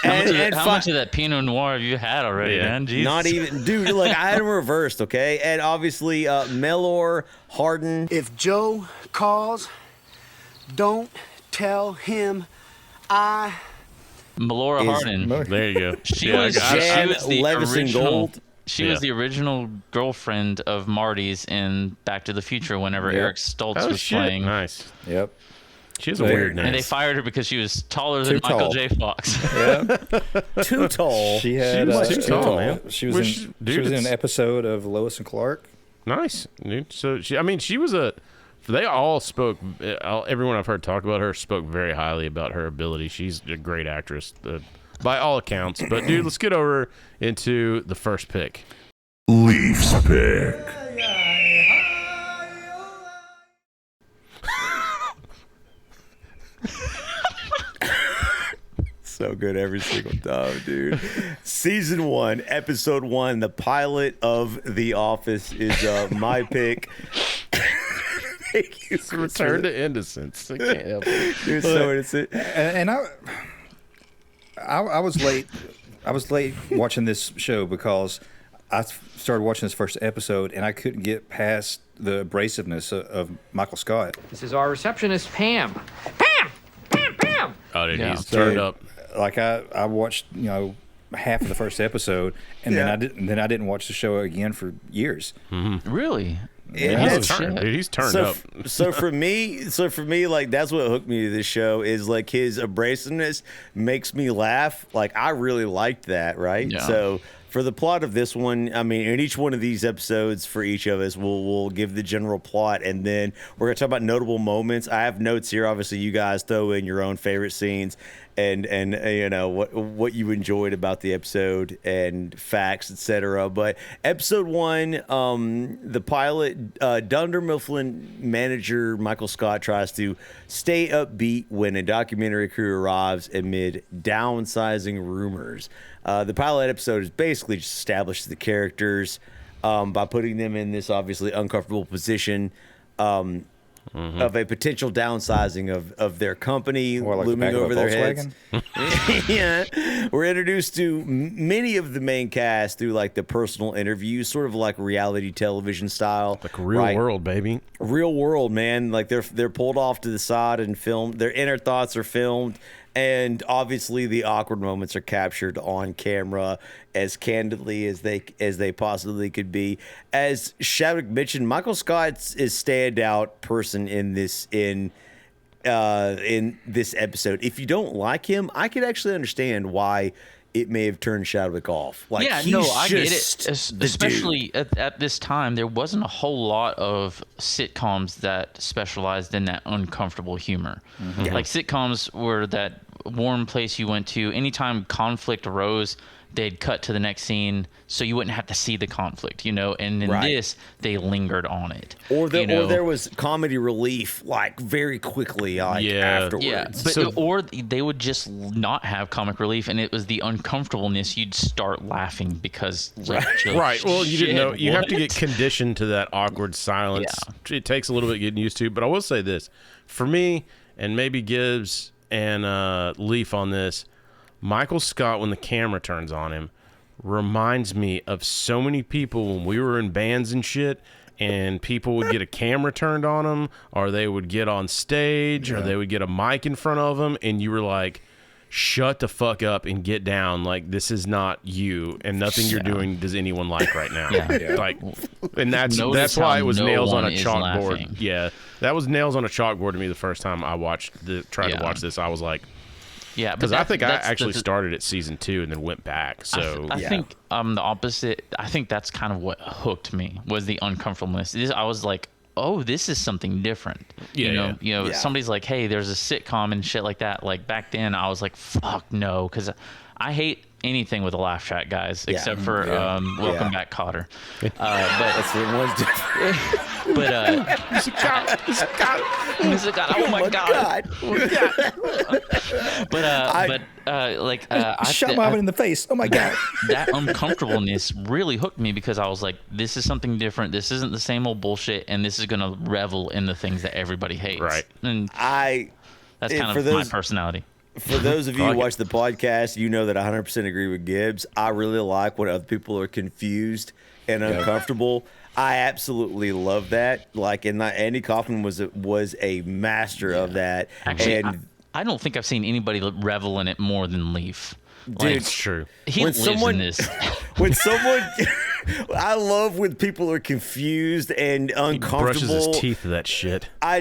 How much of that Pinot Noir have you had already, man? Jesus. Not even, dude. Like I had them reversed, okay. And obviously, Melor Hardin. If Joe calls, don't tell him Melora Hardin. There you go. She was the Levison original. Gold. She was the original girlfriend of Marty's in Back to the Future whenever Eric Stoltz was playing. Nice. Yep. She has a weird name. And they fired her because she was taller than Michael J. Fox. Too tall. She was too tall, man. She was in an episode of Lois and Clark. Nice, dude. So she was a. They all spoke. Everyone I've heard talk about her spoke very highly about her ability. She's a great actress, by all accounts. But dude, let's get over into the first pick. Leafs pick. So good every single time, dude. Season 1, episode 1, the pilot of The Office is my pick. Thank you. Return to innocence. I can't help it. Dude, so innocent. And I was late. I was late watching this show because I started watching this first episode and I couldn't get past the abrasiveness of Michael Scott. This is our receptionist, Pam. Pam! Oh, dude, he's turned up. Like I watched, half of the first episode, and then I didn't watch the show again for years. Mm-hmm. Really? He's turned up. So for me, like that's what hooked me to this show is like his abrasiveness makes me laugh. Like I really liked that, right? Yeah. So for the plot of this one, I mean, in each one of these episodes, for each of us, we'll give the general plot, and then we're gonna talk about notable moments. I have notes here. Obviously, you guys throw in your own favorite scenes and what you enjoyed about the episode and facts, etc. But episode 1, the pilot, Dunder Mifflin manager Michael Scott tries to stay upbeat when a documentary crew arrives amid downsizing rumors. The pilot episode is basically just establishes the characters by putting them in this obviously uncomfortable position of a potential downsizing of their company looming over their heads. Yeah, we're introduced to many of the main cast through like the personal interviews, sort of like reality television style, like real world, baby. Real world, man. Like they're pulled off to the side and filmed. Their inner thoughts are filmed. And obviously, the awkward moments are captured on camera as candidly as they possibly could be. As Shavik mentioned, Michael Scott is standout person in this episode. If you don't like him, I could actually understand why it may have turned Shavik off. Like, I get it. Especially at this time, there wasn't a whole lot of sitcoms that specialized in that uncomfortable humor. Mm-hmm. Yeah. Like sitcoms were that warm place you went to. Anytime conflict arose, they'd cut to the next scene so you wouldn't have to see the conflict, and in this they lingered on it, or there was comedy relief like very quickly afterwards, but or they would just not have comic relief and it was the uncomfortableness. You'd start laughing because right. Well, you didn't know. You have to get conditioned to that awkward silence. It takes a little bit getting used to, but I will say this for me, and maybe Gibbs and Leaf on this, Michael Scott, when the camera turns on him, reminds me of so many people when we were in bands and shit, and people would get a camera turned on them, or they would get on stage, or they would get a mic in front of them, and you were like, shut the fuck up and get down. Like, this is not you, and nothing you're doing does anyone like right now. Like, and that's why it was nails on a chalkboard. Laughing. Yeah, that was nails on a chalkboard to me the first time I tried to watch this. I was like, Yeah, because I think I actually started at season 2 and then went back. So I think the opposite. I think that's kind of what hooked me was the uncomfortableness. I was like, oh, this is something different. You know, somebody's like, hey, there's a sitcom and shit like that. Like back then, I was like, fuck no, because I hate anything with a laugh track, guys, except for Welcome Back, Kotter. But that's the one's different. But oh my god. I shot Marvin in the face. Oh my god. That uncomfortableness really hooked me because I was like, this is something different. This isn't the same old bullshit, and this is gonna revel in the things that everybody hates. Right. And that's kind of my personality. For those of you who watch the podcast, you know that I 100% agree with Gibbs. I really like when other people are confused and uncomfortable. I absolutely love that. Like, and Andy Kaufman was a master of that. Actually, and I don't think I've seen anybody revel in it more than Leaf. Dude, it's true. He lives in this. When someone, I love when people are confused and uncomfortable. He brushes his teeth with that shit. I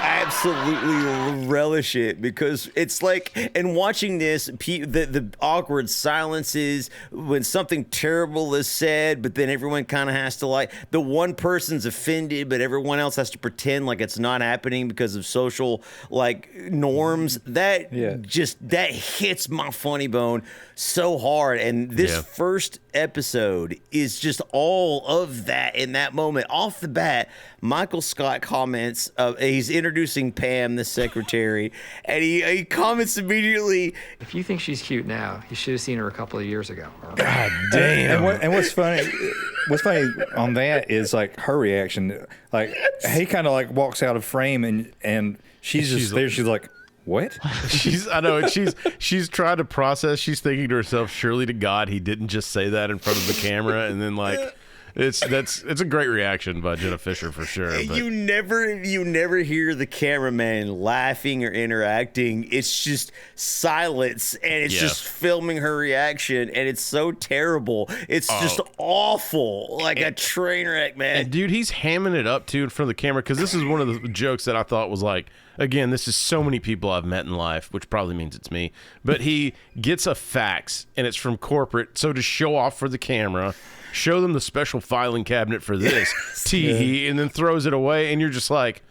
absolutely relish it because it's like, and watching this, the awkward silences when something terrible is said, but then everyone kind of has to like, the one person's offended, but everyone else has to pretend like it's not happening because of social like norms. That hits my funny bone so hard, and this first episode is just all of that. In that moment, off the bat, Michael Scott comments, he's introducing Pam, the secretary, and he comments immediately, if you think she's cute now, you should have seen her a couple of years ago. God damn. And what's funny on that is like her reaction. Like he kind of like walks out of frame and she's just there. She's like, what? She's trying to process. She's thinking to herself, surely to God he didn't just say that in front of the camera. And then like it's a great reaction by Jenna Fisher for sure. But you never hear the cameraman laughing or interacting. It's just silence, and it's just filming her reaction, and it's so terrible. It's just awful, like a train wreck, man. And dude, he's hamming it up too in front of the camera, because this is one of the jokes that I thought was like, again, this is so many people I've met in life, which probably means it's me. But he gets a fax, and it's from corporate. So to show off for the camera, show them the special filing cabinet for this, and then throws it away, and you're just like,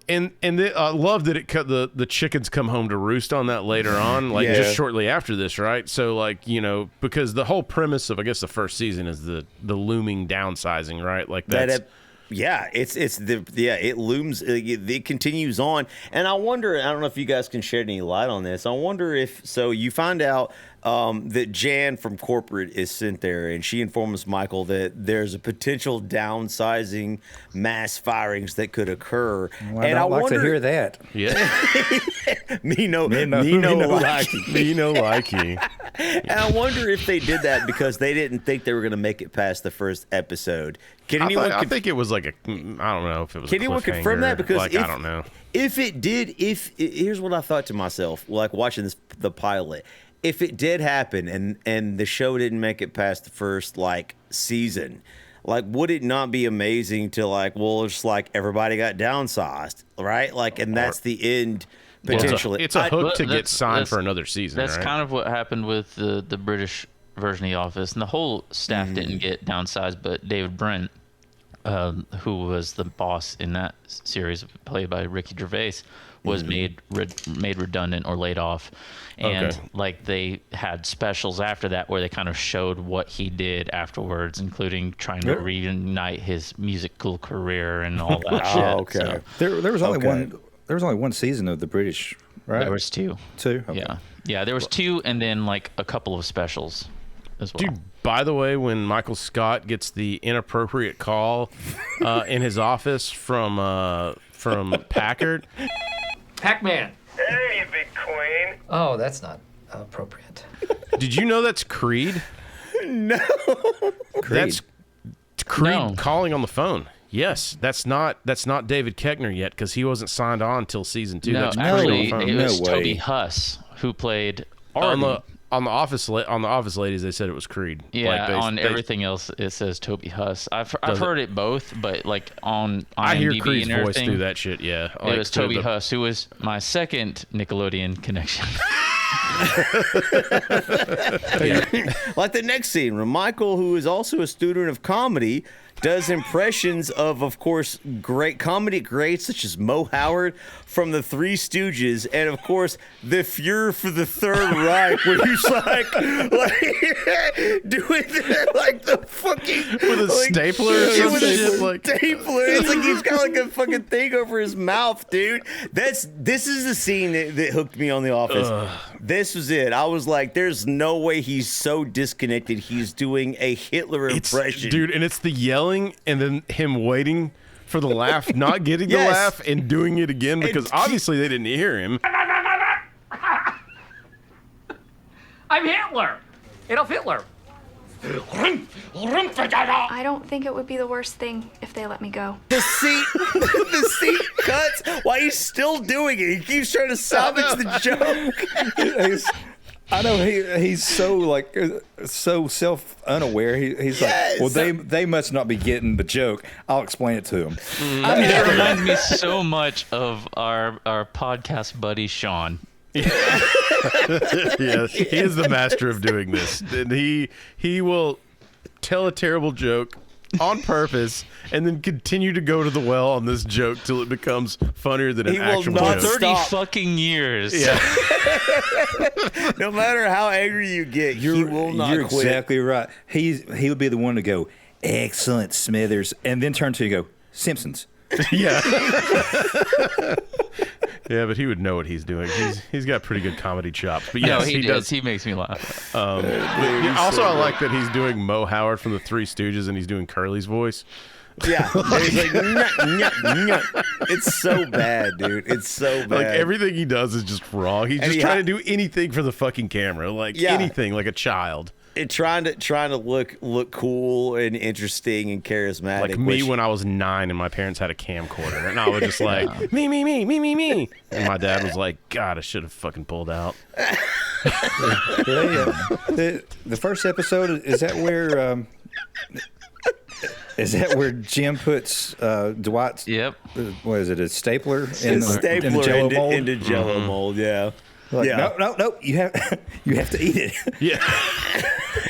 and I love that it cut the chickens come home to roost on that later on, like just shortly after this, right? So like, you know, because the whole premise of, I guess, the first season is the looming downsizing, right? Like that's. It looms. It continues on, and I wonder. I don't know if you guys can shed any light on this. I wonder if you find out that Jan from corporate is sent there, and she informs Michael that there's a potential downsizing, mass firings that could occur. Well, and I like to hear that. Yeah, me no likey. And I wonder if they did that because they didn't think they were going to make it past the first episode. I think it was like I don't know if it was. Can anyone confirm that? Because I don't know. If it did, here's what I thought to myself, like watching the pilot. If it did happen and the show didn't make it past the first like season, like would it not be amazing to like, well, it's like everybody got downsized, right? Like, and that's the end potentially. It's a hook to get signed for another season. That's right? kind of what happened with the British version of The Office, and the whole staff didn't get downsized, but David Brent, who was the boss in that series, played by Ricky Gervais, was made redundant or laid off, and like they had specials after that where they kind of showed what he did afterwards, including trying to reunite his musical career and all that shit. Okay. So, there was only one. There was only one season of the British, right? There was two. Two? Okay. Yeah, there was two, and then like a couple of specials as well. Dude, by the way, when Michael Scott gets the inappropriate call in his office from Packard. Pac-Man. Hey, big queen. Oh, that's not appropriate. Did you know that's Creed? No. That's Creed calling on the phone. Yes, that's not David Koechner yet, because he wasn't signed on until season 2. No, that's actually, Creed on the phone. it was Toby Huss who played Arden. on the Office Ladies, they said it was Creed. Yeah, on everything else it says Toby Huss. I've heard it both, but like on IMDb I hear Creed's and voice through that shit. Yeah, like, it was Toby Huss, who was my second Nickelodeon connection. Like the next scene, where Michael, who is also a student of comedy, does impressions of course, great comedy greats such as Mo Howard from the Three Stooges, and of course, the Fuhrer for the Third Reich, where he's like doing like the fucking with a stapler or some shit, like stapler. It's like he's got like a fucking thing over his mouth, dude. This is the scene that hooked me on The Office. This was it. I was like, there's no way he's so disconnected. He's doing a Hitler impression, dude, and it's the yelling and then him waiting for the laugh, not getting the laugh, and doing it again because obviously they didn't hear him. I'm Hitler. Adolf Hitler. I don't think it would be the worst thing if they let me go. The scene cuts while he's still doing it. He keeps trying to salvage the joke. I know he's so so self-unaware. He's like, well, they must not be getting the joke. I'll explain it to them. It reminds me so much of our podcast buddy Sean. Yeah, he is the master of doing this. And he will tell a terrible joke on purpose and then continue to go to the well on this joke till it becomes funnier than an actual joke. 30 fucking years. Yeah. No matter how angry you get, he will not You're quit. exactly right. He would be the one to go, excellent, Smithers, and then turn to you and go, Simpsons. Yeah. Yeah, but he would know what he's doing. He's got pretty good comedy chops. But yes, no, he does. He makes me laugh. Also, I like that he's doing Mo Howard from the Three Stooges and he's doing Curly's voice. Yeah, he's like, nyah. It's so bad, dude. It's so bad. Like everything he does is just wrong. He's just trying to do anything for the fucking camera, like anything, like a child. Trying to look cool and interesting and charismatic. Like me when I was 9 and my parents had a camcorder, and I was just like, me. And my dad was like, God, I should have fucking pulled out. The first episode, is that where Jim puts Dwight's? Yep. What is it? A stapler in the Jello mold? into Jello mold. Yeah. Like, no. You have to eat it. Yeah.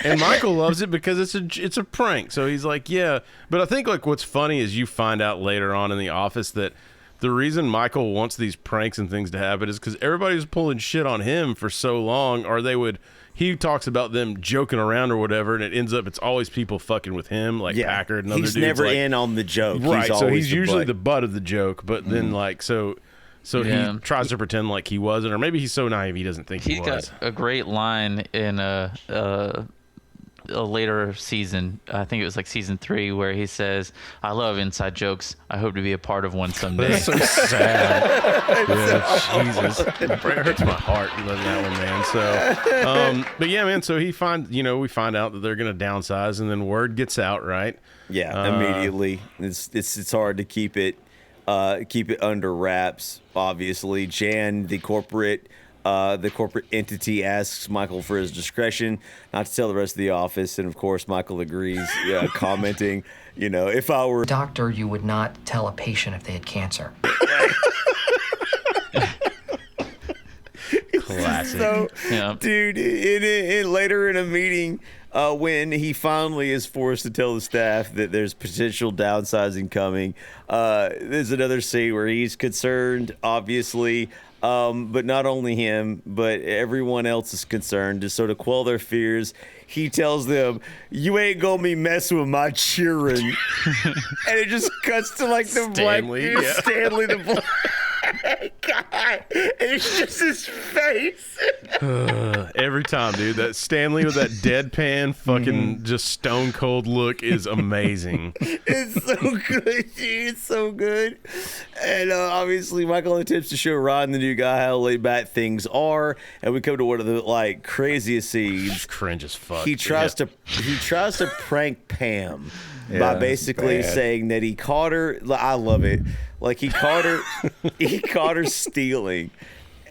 And Michael loves it because it's a prank. So he's like, yeah. But I think like what's funny is you find out later on in The Office that the reason Michael wants these pranks and things to happen is because everybody was pulling shit on him for so long, or he talks about them joking around or whatever, and it ends up it's always people fucking with him, like Packard and other dudes. He's never in on the joke. Right, so he's usually the butt of the joke, but then like so he tries to pretend like he wasn't, or maybe he's so naive he doesn't think he was. He's got a great line in a later season, I think it was like season 3, where he says, "I love inside jokes. I hope to be a part of one someday." That's so sad. Jesus, it hurts my heart letting that one, man. So, but yeah, man. So we find out that they're gonna downsize, and then word gets out, right? Yeah, immediately. It's hard to keep it under wraps. Obviously, Jan, the corporate entity, asks Michael for his discretion not to tell the rest of the office, and of course Michael agrees, commenting, if I were doctor, you would not tell a patient if they had cancer. Classic. So, dude, later in a meeting, when he finally is forced to tell the staff that there's potential downsizing coming, there's another scene where he's concerned, obviously. But not only him, but everyone else is concerned. To sort of quell their fears, he tells them, "You ain't gonna be messing with my children." And it just cuts to like the Stanley, black Stanley the black guy. And it's just his face. Every time, dude. That Stanley with that deadpan fucking just stone cold look is amazing. It's so good, dude. It's so good. And obviously Michael attempts to show Ron, the new guy, how laid back things are, and we come to one of the craziest scenes. Cringe as fuck. He tries to prank Pam by basically saying that he caught her. I love it. Like he caught her stealing.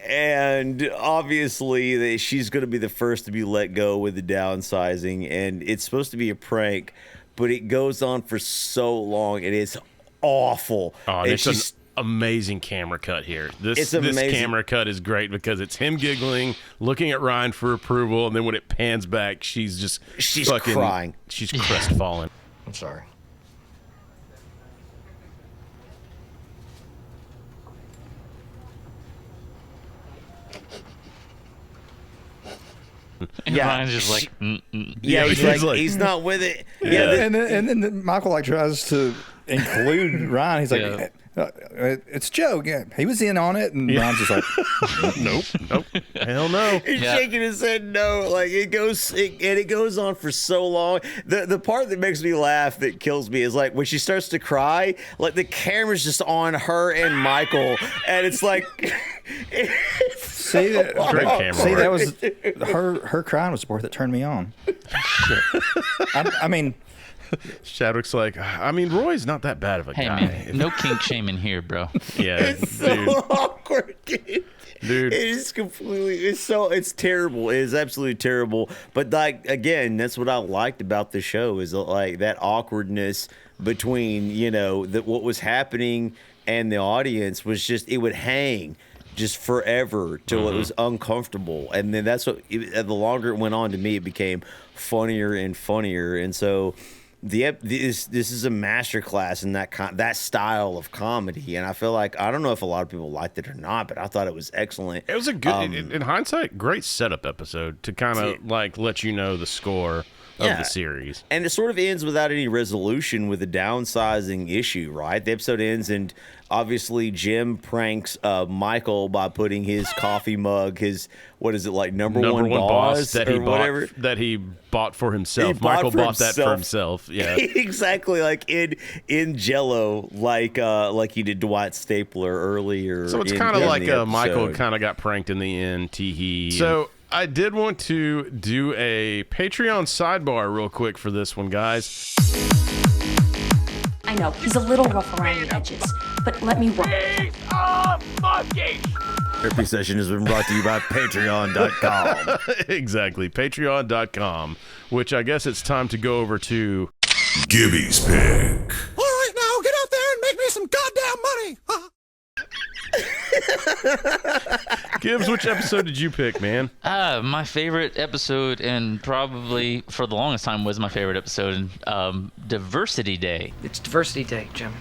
And obviously, she's going to be the first to be let go with the downsizing. And it's supposed to be a prank, but it goes on for so long. It is awful. Oh, and it's an amazing camera cut here. This camera cut is great because it's him giggling, looking at Rainn for approval, and then when it pans back, she's fucking crying. She's crestfallen. I'm sorry. Yeah, Ryan's just like, he's not with it. Yeah, and then Michael like tries to include Rainn. He's like, it's Joe. Yeah, he was in on it, and Ryan's just like, nope, hell no. He's shaking his head no. Like it goes on for so long. The part that makes me laugh, that kills me, is like when she starts to cry, like the camera's just on her and Michael, and it's like. See that? Great camera. See, that was her crying was the part that turned me on. I mean, Chadwick's like, I mean, Roy's not that bad of a guy. Man, no kink shaming here, bro. Yeah, it's so awkward, dude. It is completely. It's terrible. It is absolutely terrible. But like again, that's what I liked about the show is like that awkwardness between what was happening and the audience was just it would hang. Just forever till it was uncomfortable, and then that's what. The longer it went on, to me, it became funnier and funnier, and so this is a masterclass in that style of comedy, and I feel like I don't know if a lot of people liked it or not, but I thought it was excellent. It was a good, in hindsight, great setup episode to kind of like let you know the score of the series, and it sort of ends without any resolution with a downsizing issue. Right, the episode ends and. Obviously, Jim pranks Michael by putting his coffee mug, his number one boss that he bought for himself. Michael bought that for himself. Yeah, exactly. Like in Jello, like he did Dwight Stapler earlier. So it's kind of like Michael kind of got pranked in the end. Teehee. So I did want to do a Patreon sidebar real quick for this one, guys. I know, he's a little rough around the edges, but let me work. He's a monkey! Therapy session has been brought to you by Patreon.com. Exactly, Patreon.com, which I guess it's time to go over to... Gibby's Pick. All right, now get out there and make me some goddamn money! Gibbs, which episode did you pick, man? My favorite episode, and probably for the longest time was my favorite episode, Diversity Day. It's Diversity Day, Jim.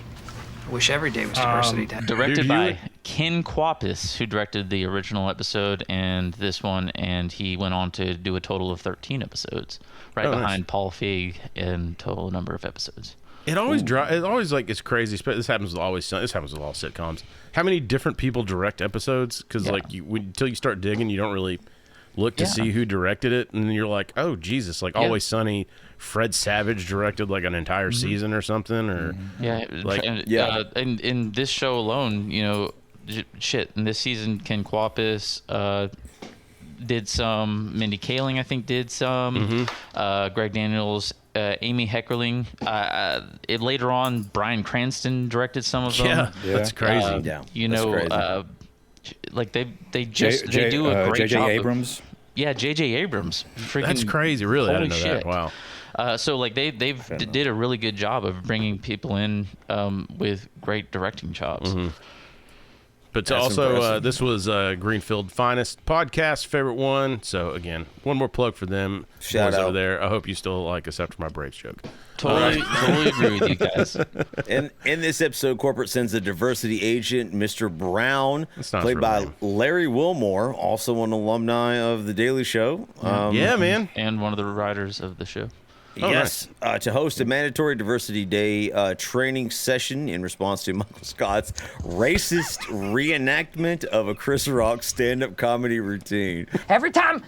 I wish every day was Diversity Day. Directed by Ken Kwapis, who directed the original episode and this one, and he went on to do a total of 13 episodes, behind Paul Feig in total number of episodes. It always it's crazy. This happens with all sitcoms. How many different people direct episodes? Because until you start digging, you don't really look to see who directed it, and then you're like, oh Jesus! Like Always Sunny, Fred Savage directed like an entire season or something, or in this show alone, in this season, Ken Kwapis did some. Mindy Kaling, I think, did some. Greg Daniels. Amy Heckerling. Later on, Bryan Cranston directed some of them. Yeah, that's crazy. They do a great job. J.J. Abrams. J.J. Abrams. That's crazy. Really, I didn't know that. Wow. So they've did a really good job of bringing people in with great directing chops. But also, this was Greenfield Finest podcast, favorite one. So again, one more plug for them. Shout out over there. I hope you still like us after my Braves joke. Totally agree with you guys. In this episode, corporate sends a diversity agent, Mr. Brown, played by Larry Wilmore, also an alumni of The Daily Show. Yeah, man, and one of the writers of the show. Yes, to host a mandatory Diversity Day training session in response to Michael Scott's racist reenactment of a Chris Rock stand-up comedy routine. Every time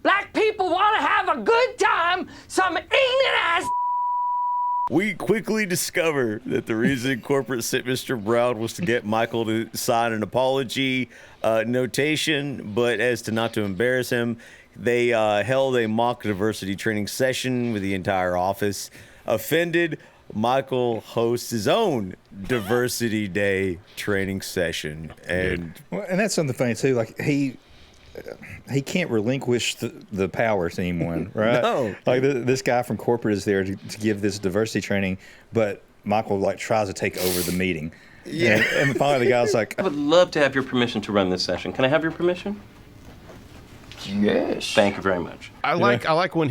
black people want to have a good time, some ignorant ass. We quickly discover that the reason corporate sent Mr. Brown was to get Michael to sign an apology notation, but as to not to embarrass him, they held a mock diversity training session with the entire office. Offended, Michael hosts his own Diversity Day training session, and that's something funny too. Like he can't relinquish the power to anyone, right? No. Like this guy from corporate is there to give this diversity training, but Michael like tries to take over the meeting. Yeah. And finally the guy's like, I would love to have your permission to run this session. Can I have your permission? Yes. Thank you very much. I like when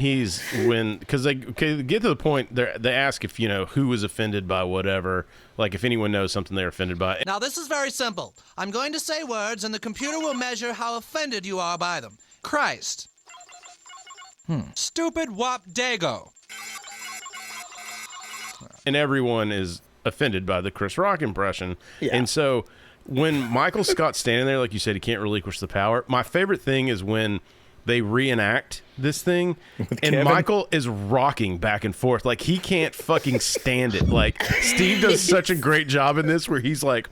because they get to the point they ask if who was offended by whatever, like if anyone knows something they're offended by. Now this is very simple. I'm going to say words and the computer will measure how offended you are by them. Christ. Stupid wop dago. And everyone is offended by the Chris Rock impression. Yeah. And so when Michael Scott's standing there, like you said, he can't relinquish the power. My favorite thing is when they reenact this thing and Kevin? Michael is rocking back and forth. Like he can't fucking stand it. Like Steve does such a great job in this where he's like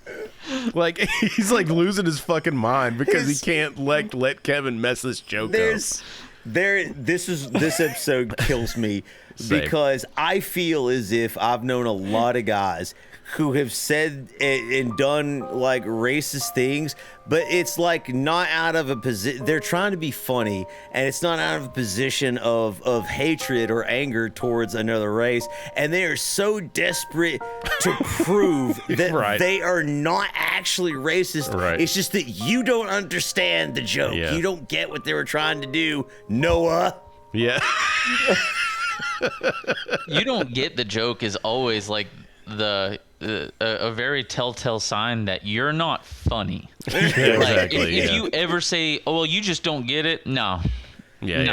he's like losing his fucking mind because he can't let Kevin mess this joke up. This episode kills me because I feel as if I've known a lot of guys who have said and done like racist things, but it's like not out of a position. They're trying to be funny, and it's not out of a position of hatred or anger towards another race. And they are so desperate to prove that they are not actually racist. Right. It's just that you don't understand the joke. Yeah. You don't get what they were trying to do, Noah. Yeah. You don't get the joke is always like a very telltale sign that you're not funny. Yeah, exactly. If you ever say, "Oh, well, you just don't get it," no, you're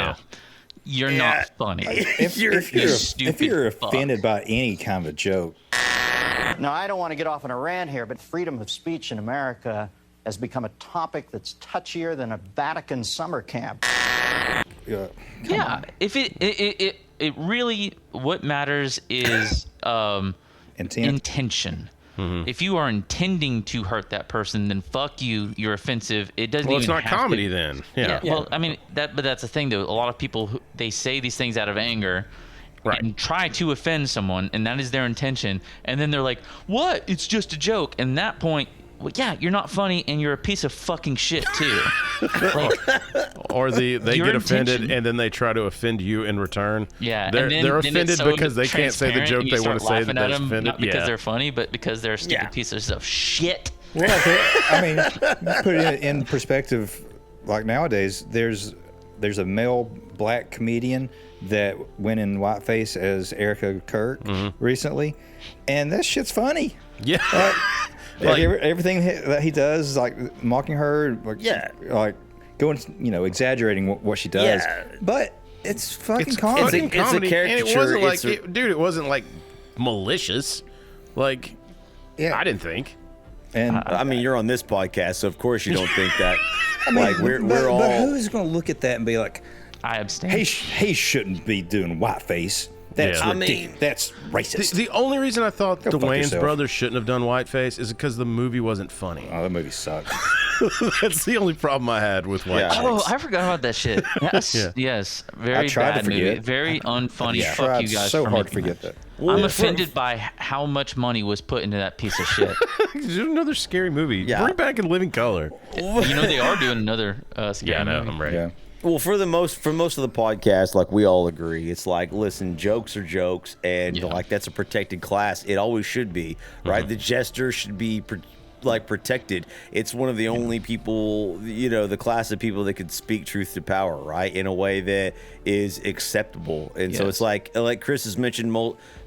not funny. if you're offended by any kind of a joke. Now, I don't want to get off on a rant here, but freedom of speech in America has become a topic that's touchier than a Vatican summer camp. If it really, what matters is intention. Mm-hmm. If you are intending to hurt that person, then fuck you. You're offensive. It doesn't. Well, it's even not have comedy to, then. Yeah. Well, I mean but that's the thing though. A lot of people they say these things out of anger. Right. And try to offend someone, and that is their intention. And then they're like, "What? It's just a joke." And that point, well, yeah, you're not funny, and you're a piece of fucking shit too. Or they get offended, and then they try to offend you in return. Yeah, they're offended so because they can't say the joke they want to say that they're offended. Not because they're funny, but because they're stupid pieces of shit. Well, I mean, put it in perspective. Like nowadays, there's a male black comedian that went in whiteface as Erica Kirk recently, and that shit's funny. Yeah. Everything that he does, like mocking her, like going, exaggerating what she does. Yeah. But it's fucking comedy. It's a caricature. And it wasn't like, dude, it wasn't like malicious. Like, I didn't think. And I mean, you're on this podcast, so of course you don't think that. I mean, like we're all. But who's going to look at that and be like, I abstain. He shouldn't be doing whiteface. That's ridiculous. That's racist. The only reason I thought Dwayne's brothers shouldn't have done whiteface is because the movie wasn't funny. Oh, that movie sucked. That's the only problem I had with whiteface. Oh, I forgot about that shit. Yes, very bad movie. Very unfunny. Fuck you guys so for hard to making forget that. that. I'm offended by how much money was put into that piece of shit. Another scary movie. Bring back In Living Color. They are doing another scary movie. I'm ready. Yeah. Well, for most of the podcast, like we all agree, it's like, listen, jokes are jokes, and like that's a protected class. It always should be, right? The jester should be protected. It's one of the only people, the class of people that could speak truth to power, right, in a way that is acceptable. And so it's like Chris has mentioned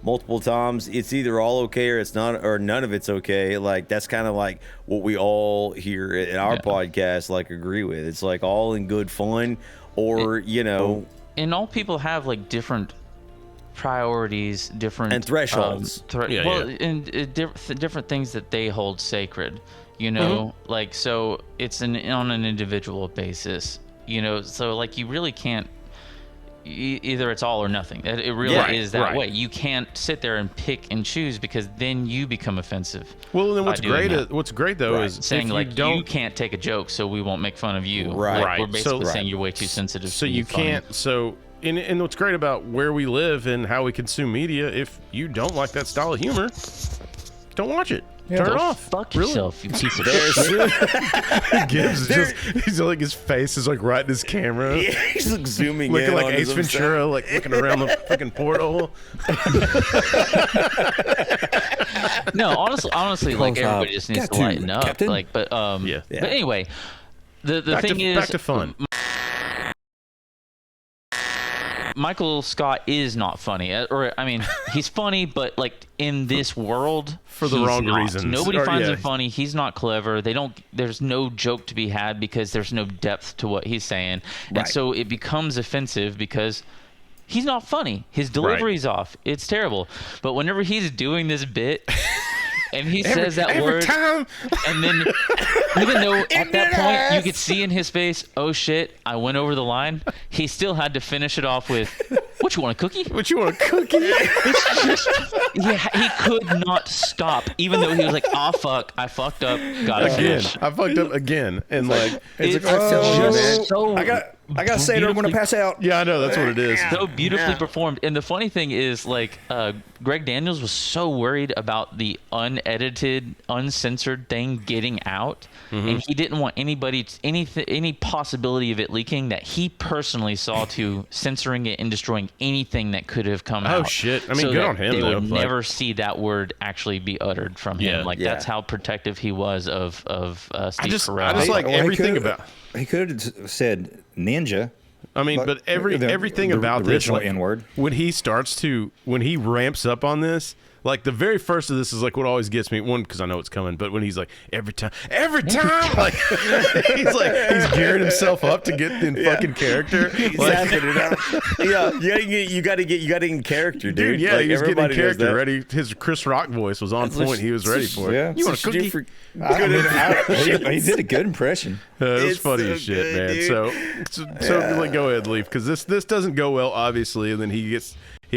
multiple times, it's either all okay or it's not, or none of it's okay. Like that's kind of like what we all here in our podcast agree with. It's like all in good fun, or and all people have like different priorities, different and thresholds. And different things that they hold sacred. Like so it's on an individual basis. So like you really can't. Either it's all or nothing. It really is that way. You can't sit there and pick and choose because then you become offensive. Well, then what's great though is saying like you can't take a joke, so we won't make fun of you. Right. We're basically saying you're way too sensitive. So you can't. So and what's great about where we live and how we consume media, if you don't like that style of humor, don't watch it. Turn it off. Fuck yourself, you piece of shit. He's like, his face is like right in his camera. Yeah, he's like zooming looking in like on Ace his Ventura, like looking around the fucking porthole. No, honestly, like everybody just needs to lighten up. Captain. Like, but yeah. But anyway, the thing is, back to fun. Michael Scott is not funny, or I mean, he's funny, but like in this world, for the wrong reasons. Nobody finds him funny. He's not clever. There's no joke to be had because there's no depth to what he's saying, and so it becomes offensive because he's not funny. His delivery's off. It's terrible. But whenever he's doing this bit. And he says that word, and then even though at that point you could see in his face, oh shit, I went over the line, he still had to finish it off with, what you want, a cookie? What you want, a cookie? It's just, he could not stop, even though he was like, oh fuck, I fucked up, gotta finish. I fucked up again, and like, it's just so. I gotta say it or I'm gonna pass out. Yeah, I know, that's what it is. So beautifully performed. And the funny thing is, like, Greg Daniels was so worried about the unedited, uncensored thing getting out, and he didn't want any possibility of it leaking, that he personally saw to censoring it and destroying anything that could have come out. Oh shit! I mean, so good on him. They though, would never see that word actually be uttered from him. That's how protective he was of Steve Carell. I just like everything about. He could have said ninja. I mean, but everything about this, like, N-word. when he ramps up on this, like the very first of this is like what always gets me. One, because I know it's coming, but when he's like every time, like he's gearing himself up to get in fucking character. He's laughing it out. Yeah, you got to get in character, dude. Yeah, like, he was getting in character. that. Ready. His Chris Rock voice was on point. He was ready for it. Yeah. You want a cookie? He did a good impression. It was funny as shit, man. Dude. So like, go ahead, Leaf, because this doesn't go well, obviously, and then he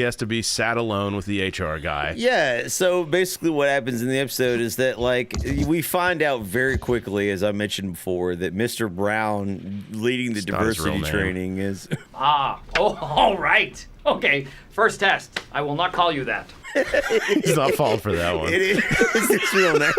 has to be sat alone with the HR guy. Yeah, so basically what happens in the episode is that, like, we find out very quickly, as I mentioned before, that Mr. Brown leading the diversity training is... all right. Okay, first test. I will not call you that. He's not falling for that one. It is his real name.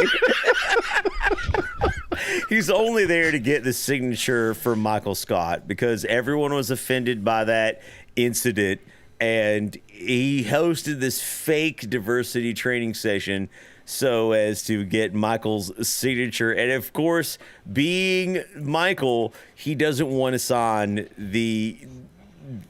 He's only there to get the signature for Michael Scott because everyone was offended by that incident, and he hosted this fake diversity training session so as to get Michael's signature. And of course, being Michael, he doesn't want to sign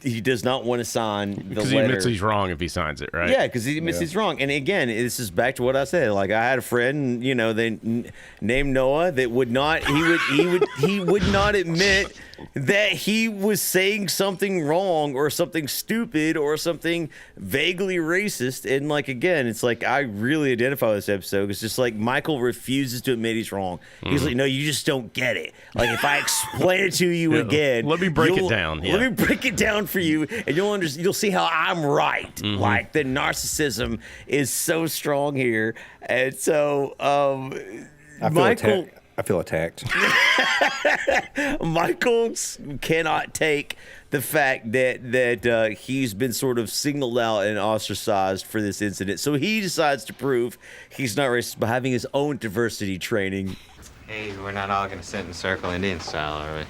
he does not want to sign the letter. Because he admits he's wrong if he signs it, right? Yeah, because he admits he's wrong. And again, this is back to what I said. Like, I had a friend, named Noah that would not. He would not admit that he was saying something wrong or something stupid or something vaguely racist. And like, again, it's like I really identify with this episode. It's just like Michael refuses to admit he's wrong. He's like, no, you just don't get it. Like, if I explain it to you again, let me break it down. Let me break it down for you, and you'll see how I'm right. Like, the narcissism is so strong here, and so I feel attacked. Michael cannot take the fact that he's been sort of singled out and ostracized for this incident, so he decides to prove he's not racist by having his own diversity training. Hey, we're not all gonna sit in a circle Indian style, are we?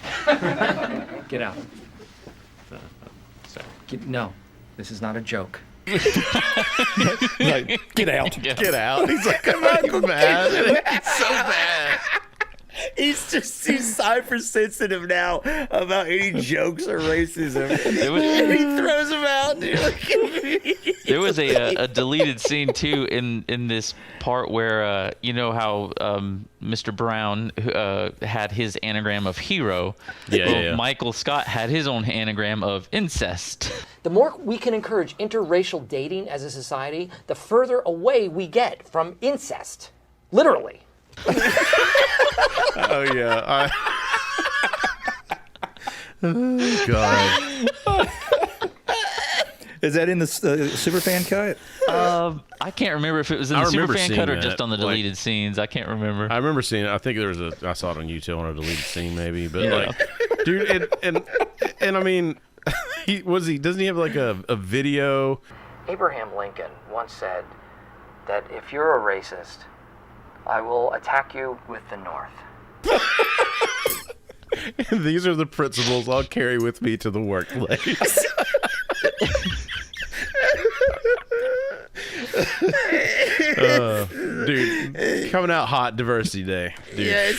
Get out. Sorry. No, this is not a joke. Like, get out. Get out. He's like, I'm not mad. It's so bad. He's hypersensitive now about any jokes or racism. And he throws them out. There was a deleted scene too in this part where you know how Mr. Brown had his anagram of hero. Yeah. Michael Scott had his own anagram of incest. The more we can encourage interracial dating as a society, the further away we get from incest. Literally. Oh yeah. Oh God. Is that in the Superfan cut? I can't remember if it was in the Superfan cut or just on the deleted scenes. I can't remember. I remember seeing it. I think I saw it on YouTube on a deleted scene maybe. But like, dude, and I mean, Doesn't he have like a video? Abraham Lincoln once said that if you're a racist, I will attack you with the North. These are the principles I'll carry with me to the workplace. Dude, coming out hot Diversity Day. Dude. Yeah,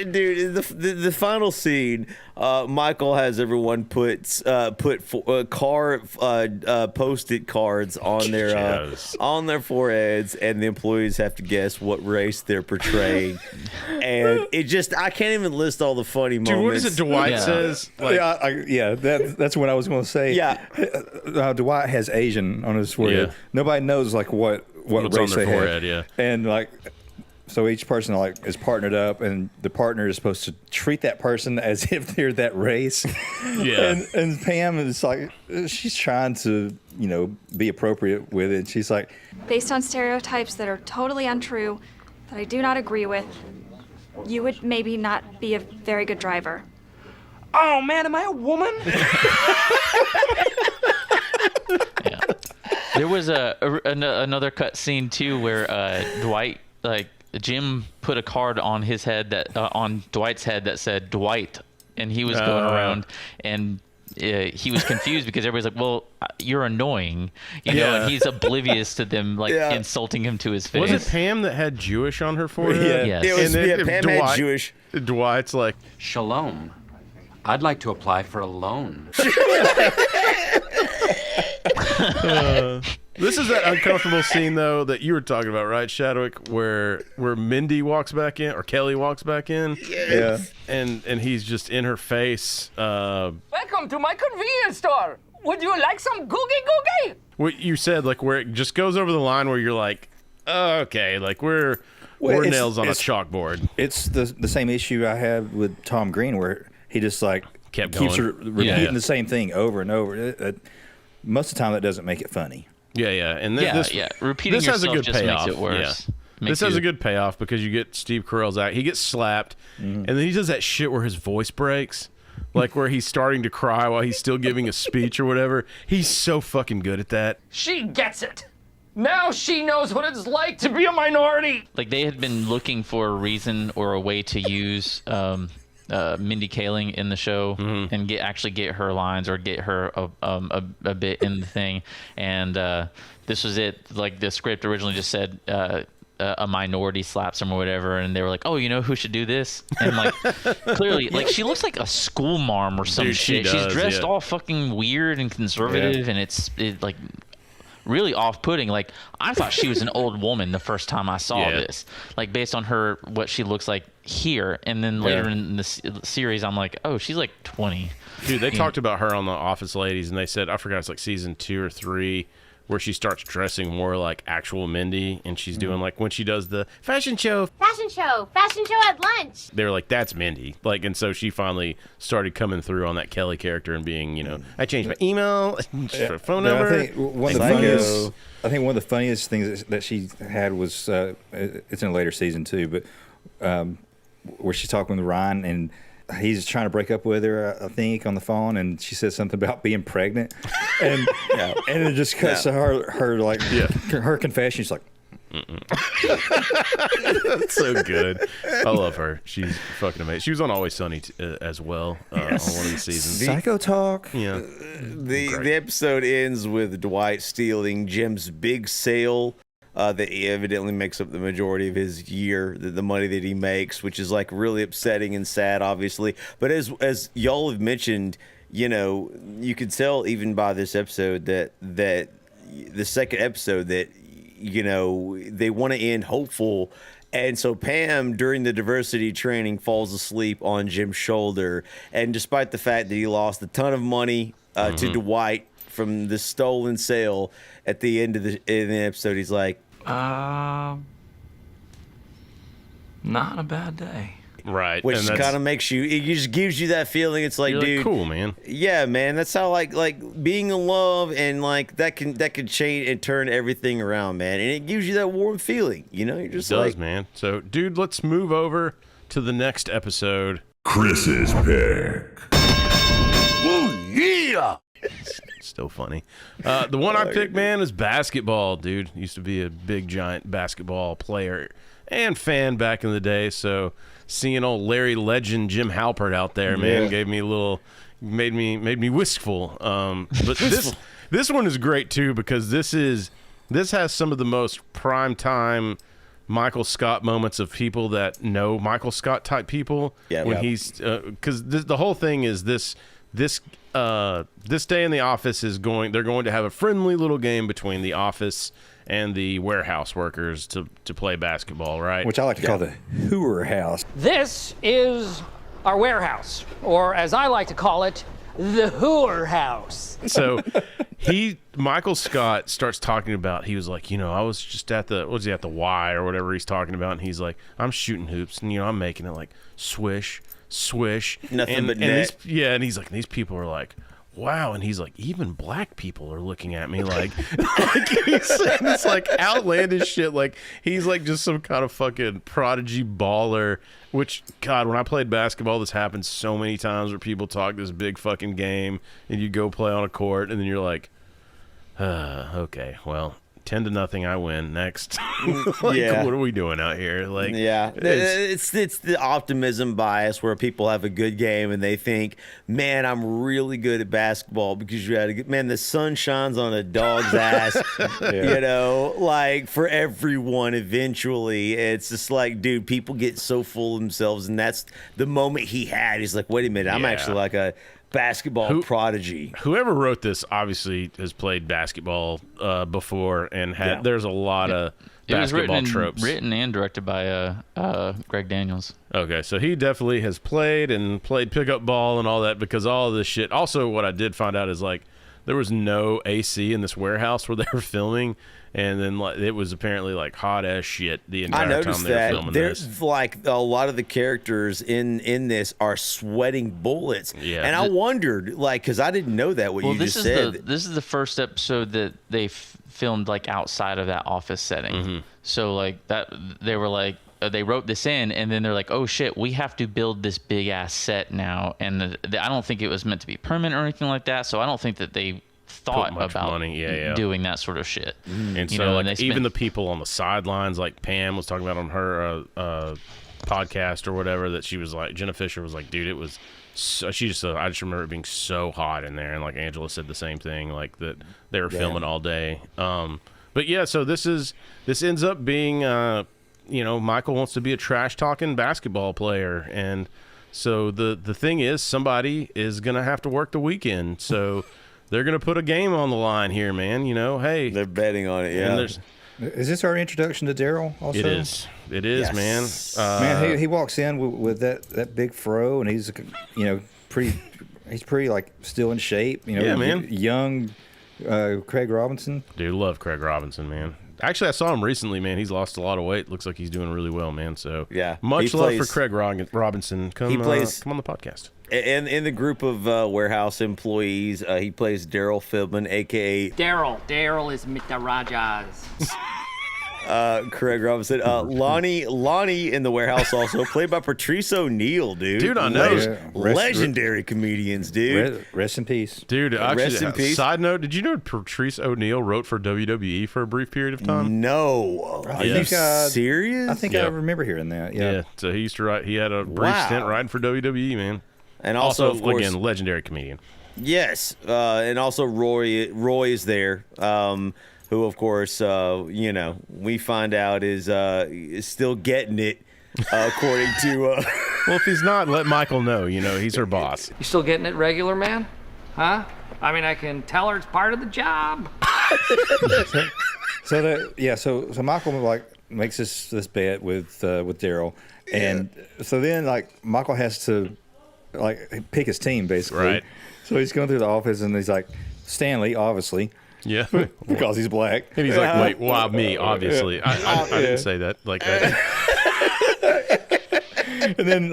the final scene. Michael has everyone put post-it cards on their foreheads, and the employees have to guess what race they're portraying. And I can't even list all the funny moments. Dude, what is it Dwight says? Like, that's what I was going to say. Yeah, Dwight has Asian on his forehead. Yeah. Nobody knows like what what's race on their they forehead, have. yeah. And like, so each person like is partnered up, and the partner is supposed to treat that person as if they're that race. Yeah. And Pam is like, she's trying to, be appropriate with it. She's like, based on stereotypes that are totally untrue, that I do not agree with, you would maybe not be a very good driver. Oh man, am I a woman? Yeah. There was another cut scene too where Dwight, like Jim, put a card on his head on Dwight's head that said Dwight, and he was going around and he was confused because everybody's like, "Well, you're annoying," and he's oblivious to them insulting him to his face. Was it Pam that had Jewish on her forehead? Yes. It was, Pam had Jewish. Dwight's like, Shalom. I'd like to apply for a loan. This is that uncomfortable scene though that you were talking about, right, Shadwick, where Mindy walks back in or Kelly walks back in. Yes. And he's just in her face. Welcome to my convenience store. Would you like some googie? What you said, like where it just goes over the line where you're like, oh, okay, like we're nails on a chalkboard. It's the same issue I had with Tom Green where he just like keeps repeating the same thing over and over. Most of the time, that doesn't make it funny. Yeah. And repeating this has a good just payoff. Makes it worse. Yeah. This has a good payoff because you get Steve Carell's act. He gets slapped, and then he does that shit where his voice breaks, like where he's starting to cry while he's still giving a speech or whatever. He's so fucking good at that. She gets it. Now she knows what it's like to be a minority. Like they had been looking for a reason or a way to use Mindy Kaling in the show and get her lines or get her a bit in the thing, and this was it. Like the script originally just said a minority slaps him or whatever, and they were like, oh, who should do this? And like clearly, like she looks like a school marm or some shit. She's dressed all fucking weird and conservative, and it's like really off-putting. Like I thought she was an old woman the first time I saw this, like based on what she looks like here, and then later in the series I'm like, oh, she's like 20. Dude, they talked about her on The Office Ladies, and they said, I forgot, it's like season 2 or 3 where she starts dressing more like actual Mindy, and she's doing like when she does the fashion show at lunch, they were like, that's Mindy, like, and so she finally started coming through on that Kelly character and being, I changed my email, phone number. I think one of the funniest things that she had was it's in a later season too, but where she's talking with Rainn and he's trying to break up with her, I think, on the phone, and she says something about being pregnant, and and it just cuts to her confession. She's like, That's so good. I love her. She's fucking amazing. She was on Always Sunny as well on one of the seasons. Psycho Talk. Yeah. The episode ends with Dwight stealing Jim's big sale that evidently makes up the majority of his year, the money that he makes, which is like really upsetting and sad, obviously. But as y'all have mentioned, you could tell even by this episode that the second episode that they want to end hopeful. And so Pam, during the diversity training, falls asleep on Jim's shoulder. And despite the fact that he lost a ton of money to Dwight from the stolen sale, at the end of the episode, he's like, not a bad day. Right. Which kind of makes it just gives you that feeling. It's like, dude, cool, man. Yeah, man. That's how like being in love and like that can change and turn everything around, man. And it gives you that warm feeling. You're just it does, man. So, dude, let's move over to the next episode. Chris's pick. Oh, yeah! Still funny. The one I picked, man, is basketball, dude. Used to be a big, giant basketball player and fan back in the day. So seeing old Larry legend Jim Halpert out there, man, gave me a little, made me wistful. But this one is great too, because this has some of the most prime time Michael Scott moments of people that know Michael Scott type people. Yeah, when he's because the whole thing is this day in the office is they're going to have a friendly little game between the office and the warehouse workers to play basketball, right? Which I like to call the Hoover House. This is our warehouse, or as I like to call it, the Hoover House. So Michael Scott starts talking about, he was like, I was just at the Y or whatever he's talking about, and he's like, I'm shooting hoops, and I'm making it like swish, nothing but net. And he's like, these people are like, wow, and he's like, even black people are looking at me like he's saying this like outlandish shit, like he's like just some kind of fucking prodigy baller. Which, God, when I played basketball, this happened so many times where people talk this big fucking game, and you go play on a court, and then you're like, okay, well, 10-0, I win. Next. What are we doing out here? Like, it's the optimism bias where people have a good game and they think, man, I'm really good at basketball because you had a good man. The sun shines on a dog's ass, like for everyone. Eventually, it's just like, dude, people get so full of themselves, and that's the moment he had. He's like, wait a minute, I'm actually like a basketball prodigy. Whoever wrote this obviously has played basketball before and had. There's a lot of basketball tropes. Written and directed by Greg Daniels. Okay, so he definitely has played pickup ball and all that, because all of this shit. Also, what I did find out is like there was no AC in this warehouse where they were filming. And then it was apparently like hot as shit the entire time they were filming this. There's like a lot of the characters in this are sweating bullets. Yeah. And I wondered, like, because I didn't know that you just said. This is the first episode that they filmed like outside of that office setting. Mm-hmm. So like that they were like they wrote this in, and then they're like, oh shit, we have to build this big ass set now. And I don't think it was meant to be permanent or anything like that. So I don't think that they thought about doing that sort of shit. And so like, even the people on the sidelines, like Pam was talking about on her podcast or whatever, that she was like, Jenna Fisher was like, dude, it was I just remember it being so hot in there. And like Angela said the same thing, like that they were filming all day. But yeah, so this ends up being Michael wants to be a trash talking basketball player, and so the thing is, somebody is gonna have to work the weekend, so they're going to put a game on the line here, man. Hey. They're betting on it, yeah. Is this our introduction to Daryl also? It is. It is, yes. Man. Man, he walks in with that big fro, and he's, pretty, like, still in shape. Yeah, man. Young Craig Robinson. Dude, love Craig Robinson, man. Actually, I saw him recently, man. He's lost a lot of weight. Looks like he's doing really well, man. So, much love for Craig Robinson. Come on the podcast. And in the group of warehouse employees, he plays Daryl Philbin, a.k.a. Daryl. Daryl is Mr. Rajas. Craig Robinson. Lonnie in the warehouse also, played by Patrice O'Neal, dude. Dude, I know. Legendary comedians, dude. Rest in peace. Dude, rest actually, in peace. Side note, did you know Patrice O'Neal wrote for WWE for a brief period of time? No. Are you serious? I think I remember hearing that. Yeah. So he used to write, he had a brief stint writing for WWE, man. And also, of course, again, legendary comedian. Yes, and also Roy is there, who, of course, we find out is still getting it, according to. Well, if he's not, let Michael know. He's her boss. You still getting it regular, man? Huh? I mean, I can tell her it's part of the job. So Michael like makes this bet with Daryl, and so then like Michael has to like pick his team basically. Right. So he's going through the office and he's like, Stanley, obviously. Yeah. Because he's black. And he's like, wait, why me? Obviously. I didn't say that like that. And then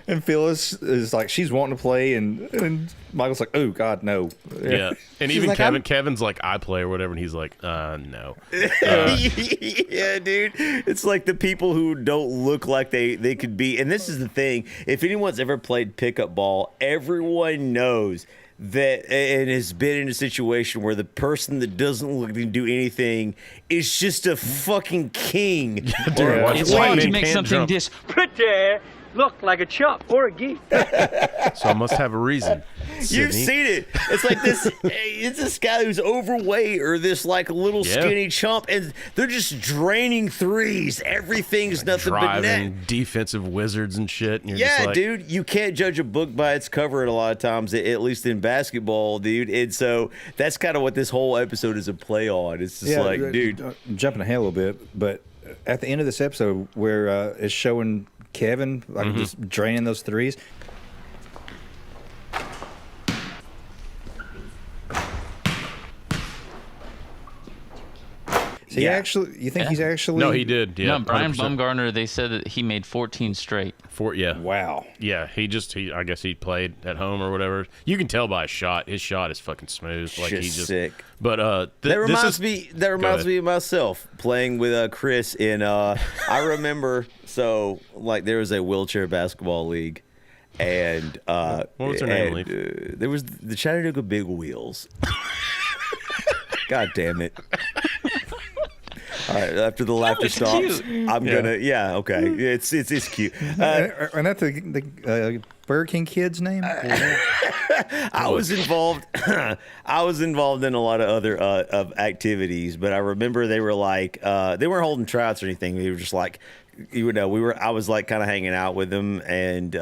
and Phyllis is like, she's wanting to play, and Michael's like, oh God, no. Yeah. And even like, Kevin's like, I play or whatever, and he's like, no. Yeah, dude. It's like the people who don't look like they could be. And this is the thing. If anyone's ever played pickup ball, everyone knows that and has been in a situation where the person that doesn't look to do anything is just a fucking king. Dude, it's hard to make something this pretty look like a chump or a geek. So I must have a reason. You've seen it. It's like this. It's this guy who's overweight or this like little skinny chump, and they're just draining threes. Everything's nothing but net. Driving defensive wizards and shit. And you're just Yeah, like, dude, you can't judge a book by its cover a lot of times, at least in basketball, dude. And so that's kind of what this whole episode is a play on. It's just like, dude. I'm jumping ahead a little bit, but at the end of this episode where it's showing Kevin like just draining those threes. So you think he's actually? No, he did. Yeah, no, Brian 100%. Baumgartner. They said that he made 14 straight. Yeah. Wow. Yeah, I guess he played at home or whatever. You can tell by his shot. His shot is fucking smooth. Like he's just sick. But that reminds me of myself playing with Chris in. I remember there was a wheelchair basketball league, and what was her name? There was the Chattanooga Big Wheels. God damn it. All right, after the laughter stops, I'm gonna. Yeah, okay, it's cute. And that's the Burger King kid's name. I was involved. I was involved in a lot of other of activities, but I remember they were like they weren't holding tryouts or anything. They were just like. I was like kind of hanging out with them, and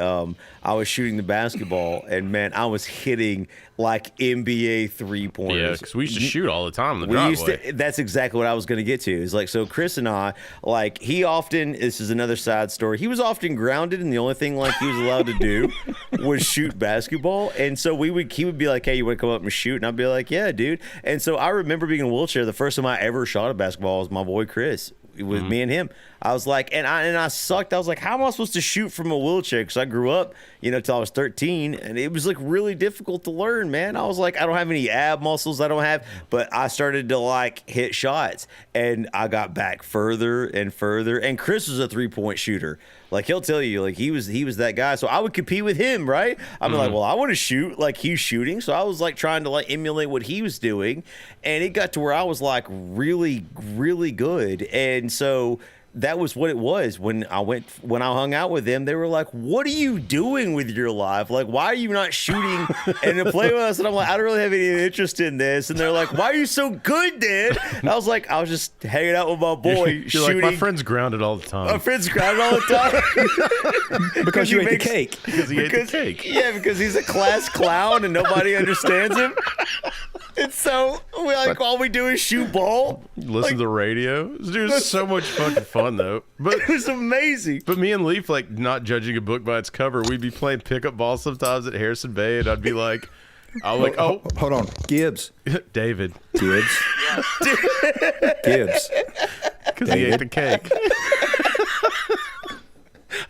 I was shooting the basketball, and man, I was hitting like NBA 3-pointers. Yeah, because we used to shoot all the time in the driveway. That's exactly what I was going to get to. Is like, so Chris and I, like, this is another side story. He was often grounded, and the only thing like he was allowed to do was shoot basketball. And so he would be like, hey, you want to come up and shoot? And I'd be like, yeah, dude. And so I remember being in a wheelchair. The first time I ever shot a basketball was my boy Chris. With me and him, I was like, and I sucked. I was like, how am I supposed to shoot from a wheelchair? Because I grew up, till I was 13, and it was like really difficult to learn, man. I was like, I don't have any ab muscles, but I started to like hit shots, and I got back further and further. And Chris was a 3-point shooter. Like he'll tell you, like he was that guy. So I would compete with him, right? I'm like, well, I want to shoot like he's shooting. So I was like trying to like emulate what he was doing, and it got to where I was like really, really good. And so that was what it was when I hung out with them. They were like, what are you doing with your life? Like, why are you not shooting and to play with us? And I'm like, I don't really have any interest in this. And they're like, why are you so good, Dad? And I was like, I was just hanging out with my boy. You're shooting. like, my friend's grounded all the time. My friend's grounded all the time. Because you ate the cake. Because he ate the cake. Yeah, because he's a class clown and nobody understands him. And so all we do is shoot ball. Listen to the radio. Dude, it's so much fucking fun though. But it was amazing. But me and Leaf, like, not judging a book by its cover, we'd be playing pickup ball sometimes at Harrison Bay, and I'd be like, oh, hold on, Gibbs, David, Gibbs, Gibbs, because he ate the cake.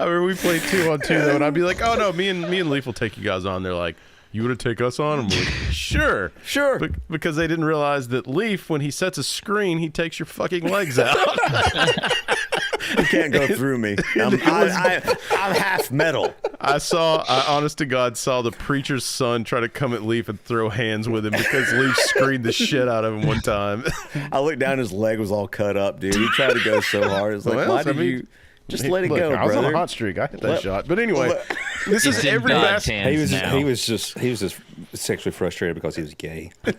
I mean, we played 2-on-2 though, and I'd be like, oh no, me and Leaf will take you guys on. They're like, you want to take us on? I'm like, sure. Because they didn't realize that Leaf, when he sets a screen, he takes your fucking legs out. You can't go through me. I'm half metal. I honest to God, saw the preacher's son try to come at Leaf and throw hands with him because Leaf screened the shit out of him one time. I looked down, his leg was all cut up, dude. He tried to go so hard. It's like, why did you... Just let it go, brother. I was on a hot streak. I hit that shot. But anyway, this is every basketball. He was just sexually frustrated because he was gay. Dude,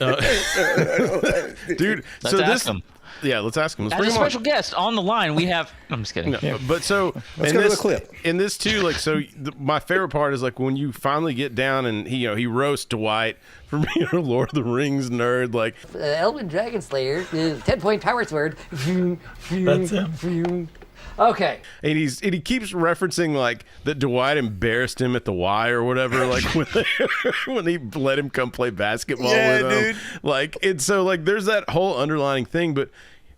let's ask him. Yeah, let's ask him. Let's As bring a him on. special guest on the line, we have. I'm just kidding. No, yeah. But so let's go to the clip. In this too, like, so my favorite part is like when you finally get down and he roasts Dwight for being a Lord of the Rings nerd. Like Elven Dragon Slayer, 10-point power sword. That's him. Okay. And he keeps referencing like that Dwight embarrassed him at the Y or whatever, like when he let him come play basketball with him. Dude. Like, and so like there's that whole underlying thing, but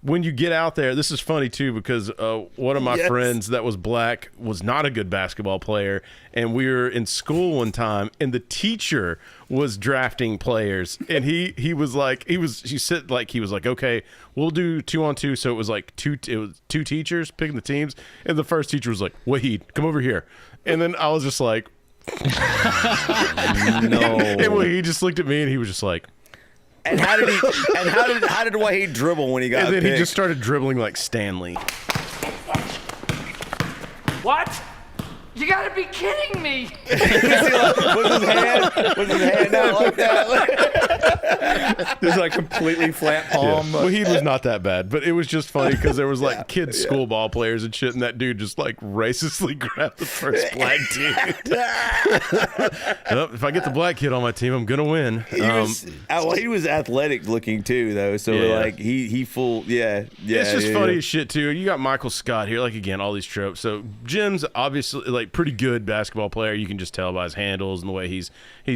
when you get out there, this is funny too because one of my friends that was black was not a good basketball player, and we were in school one time, and the teacher was drafting players, and he was like, okay, we'll do 2-on-2, so it was like two teachers picking the teams, and the first teacher was like, Wahid, come over here, and then I was just like, No. And when he just looked at me and he was just like. And how did Dwight dribble when he got And then picked? he just started dribbling like Stanley. What? You gotta be kidding me! Was his hand out like that? Just like completely flat palm. Well, he was not that bad, but it was just funny because there was like kids school ball players and shit, and that dude just like racistly grabbed the first black dude. Well, if I get the black kid on my team, I'm gonna win. He was athletic looking too, though. So like he full It's just funny as shit too. You got Michael Scott here, like again, all these tropes. So Jim's obviously like pretty good basketball player. You can just tell by his handles and the way he's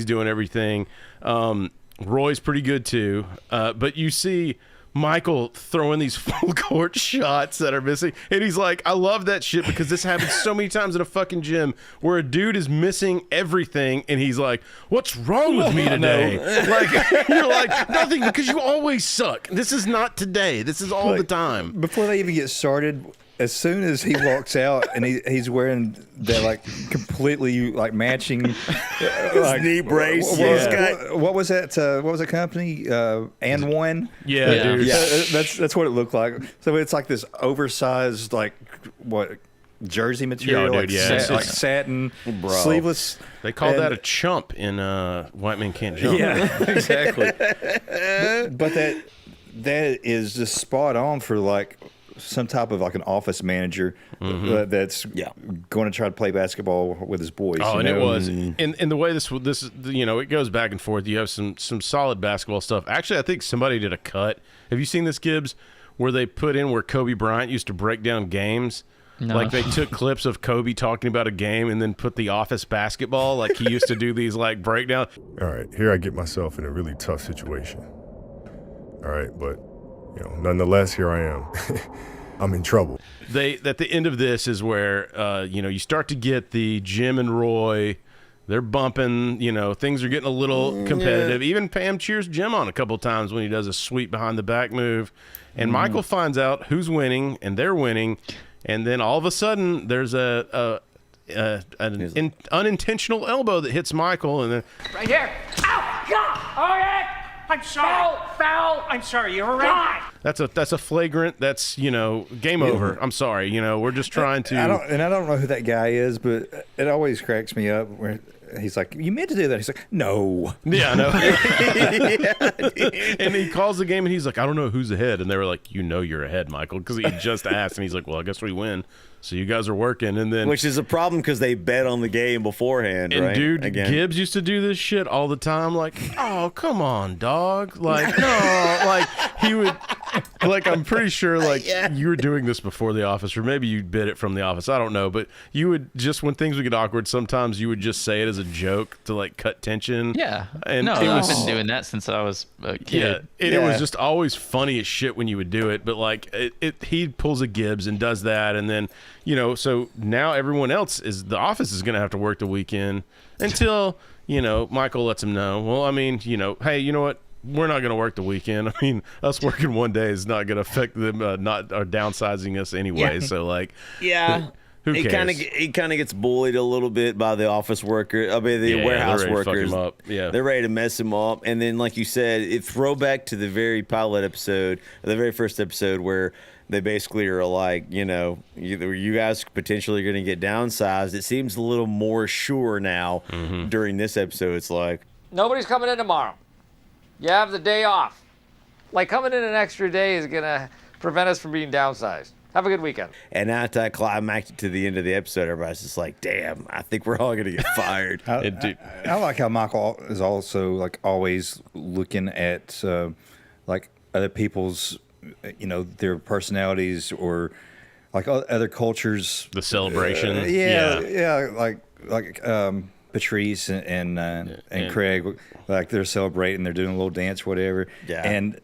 doing everything. Roy's pretty good too. But you see Michael throwing these full court shots that are missing, and he's like, I love that shit because this happens so many times in a fucking gym where a dude is missing everything and he's like, what's wrong with me today? Like, you're like, nothing, because you always suck. This is not today. This is all the time. Before they even get started, as soon as he walks out and he's wearing that like completely like matching like, knee brace. What was that? What was that company? And One. Yeah, dude. That's what it looked like. So it's like this oversized like what jersey material, dude, like satin, sleeveless. They call that a chump in White Men Can't Jump. Yeah, exactly. but that is just spot on for like some type of like an office manager that's going to try to play basketball with his boys. Oh, and it was. And the way this is, you know, it goes back and forth. You have some solid basketball stuff. Actually, I think somebody did a cut. Have you seen this, Gibbs, where they put in where Kobe Bryant used to break down games? No. Like they took clips of Kobe talking about a game and then put the office basketball. Like he used to do these like breakdowns. All right, here I get myself in a really tough situation. All right, but you know, nonetheless, here I am. I'm in trouble. At the end of this is where you start to get the Jim and Roy. They're bumping. Things are getting a little competitive. Even Pam cheers Jim on a couple of times when he does a sweep behind the back move, and Michael finds out who's winning, and they're winning, and then all of a sudden there's an unintentional elbow that hits Michael, and then right here. Ow! God! All right. I'm sorry. Foul. I'm sorry. You're right. That's a flagrant. That's game over. I'm sorry. We're just trying to. I don't know who that guy is, but it always cracks me up where he's like, "You meant to do that." He's like, "No." Yeah, no. And he calls the game, and he's like, "I don't know who's ahead," and they were like, "You're ahead, Michael," because he just asked, and he's like, "Well, I guess we win." So you guys are working, and then which is a problem because they bet on the game beforehand, and right? Dude, Gibbs used to do this shit all the time. Like, oh, come on, dog. Like, no, like he would. Like, I'm pretty sure, like you were doing this before The Office, or maybe you bid it from The Office. I don't know, but you would just when things would get awkward, sometimes you would just say it as a joke to like cut tension. Yeah, and I've been doing that since I was a kid. It was just always funny as shit when you would do it. But like, he pulls a Gibbs and does that, and then. So now everyone else The Office is going to have to work the weekend until, Michael lets him know. Well, I mean, hey, you know what? We're not going to work the weekend. I mean, us working one day is not going to affect them not downsizing us anyway. Yeah. So, like, who cares? He kind of gets bullied a little bit by the office worker. I mean, the warehouse workers. Fuck him up. Yeah, they're ready to mess him up. And then, like you said, it throwback to the very pilot episode, the very first episode where they basically are like, you guys potentially going to get downsized. It seems a little more sure now during this episode. It's like, nobody's coming in tomorrow. You have the day off. Like, coming in an extra day is going to prevent us from being downsized. Have a good weekend. And anticlimactic to the end of the episode, everybody's just like, damn, I think we're all going to get fired. I like how Michael is also, like, always looking at, like, other people's, their personalities or, like, other cultures. The celebration. Like Patrice and Craig, like they're celebrating, they're doing a little dance, whatever. Yeah. And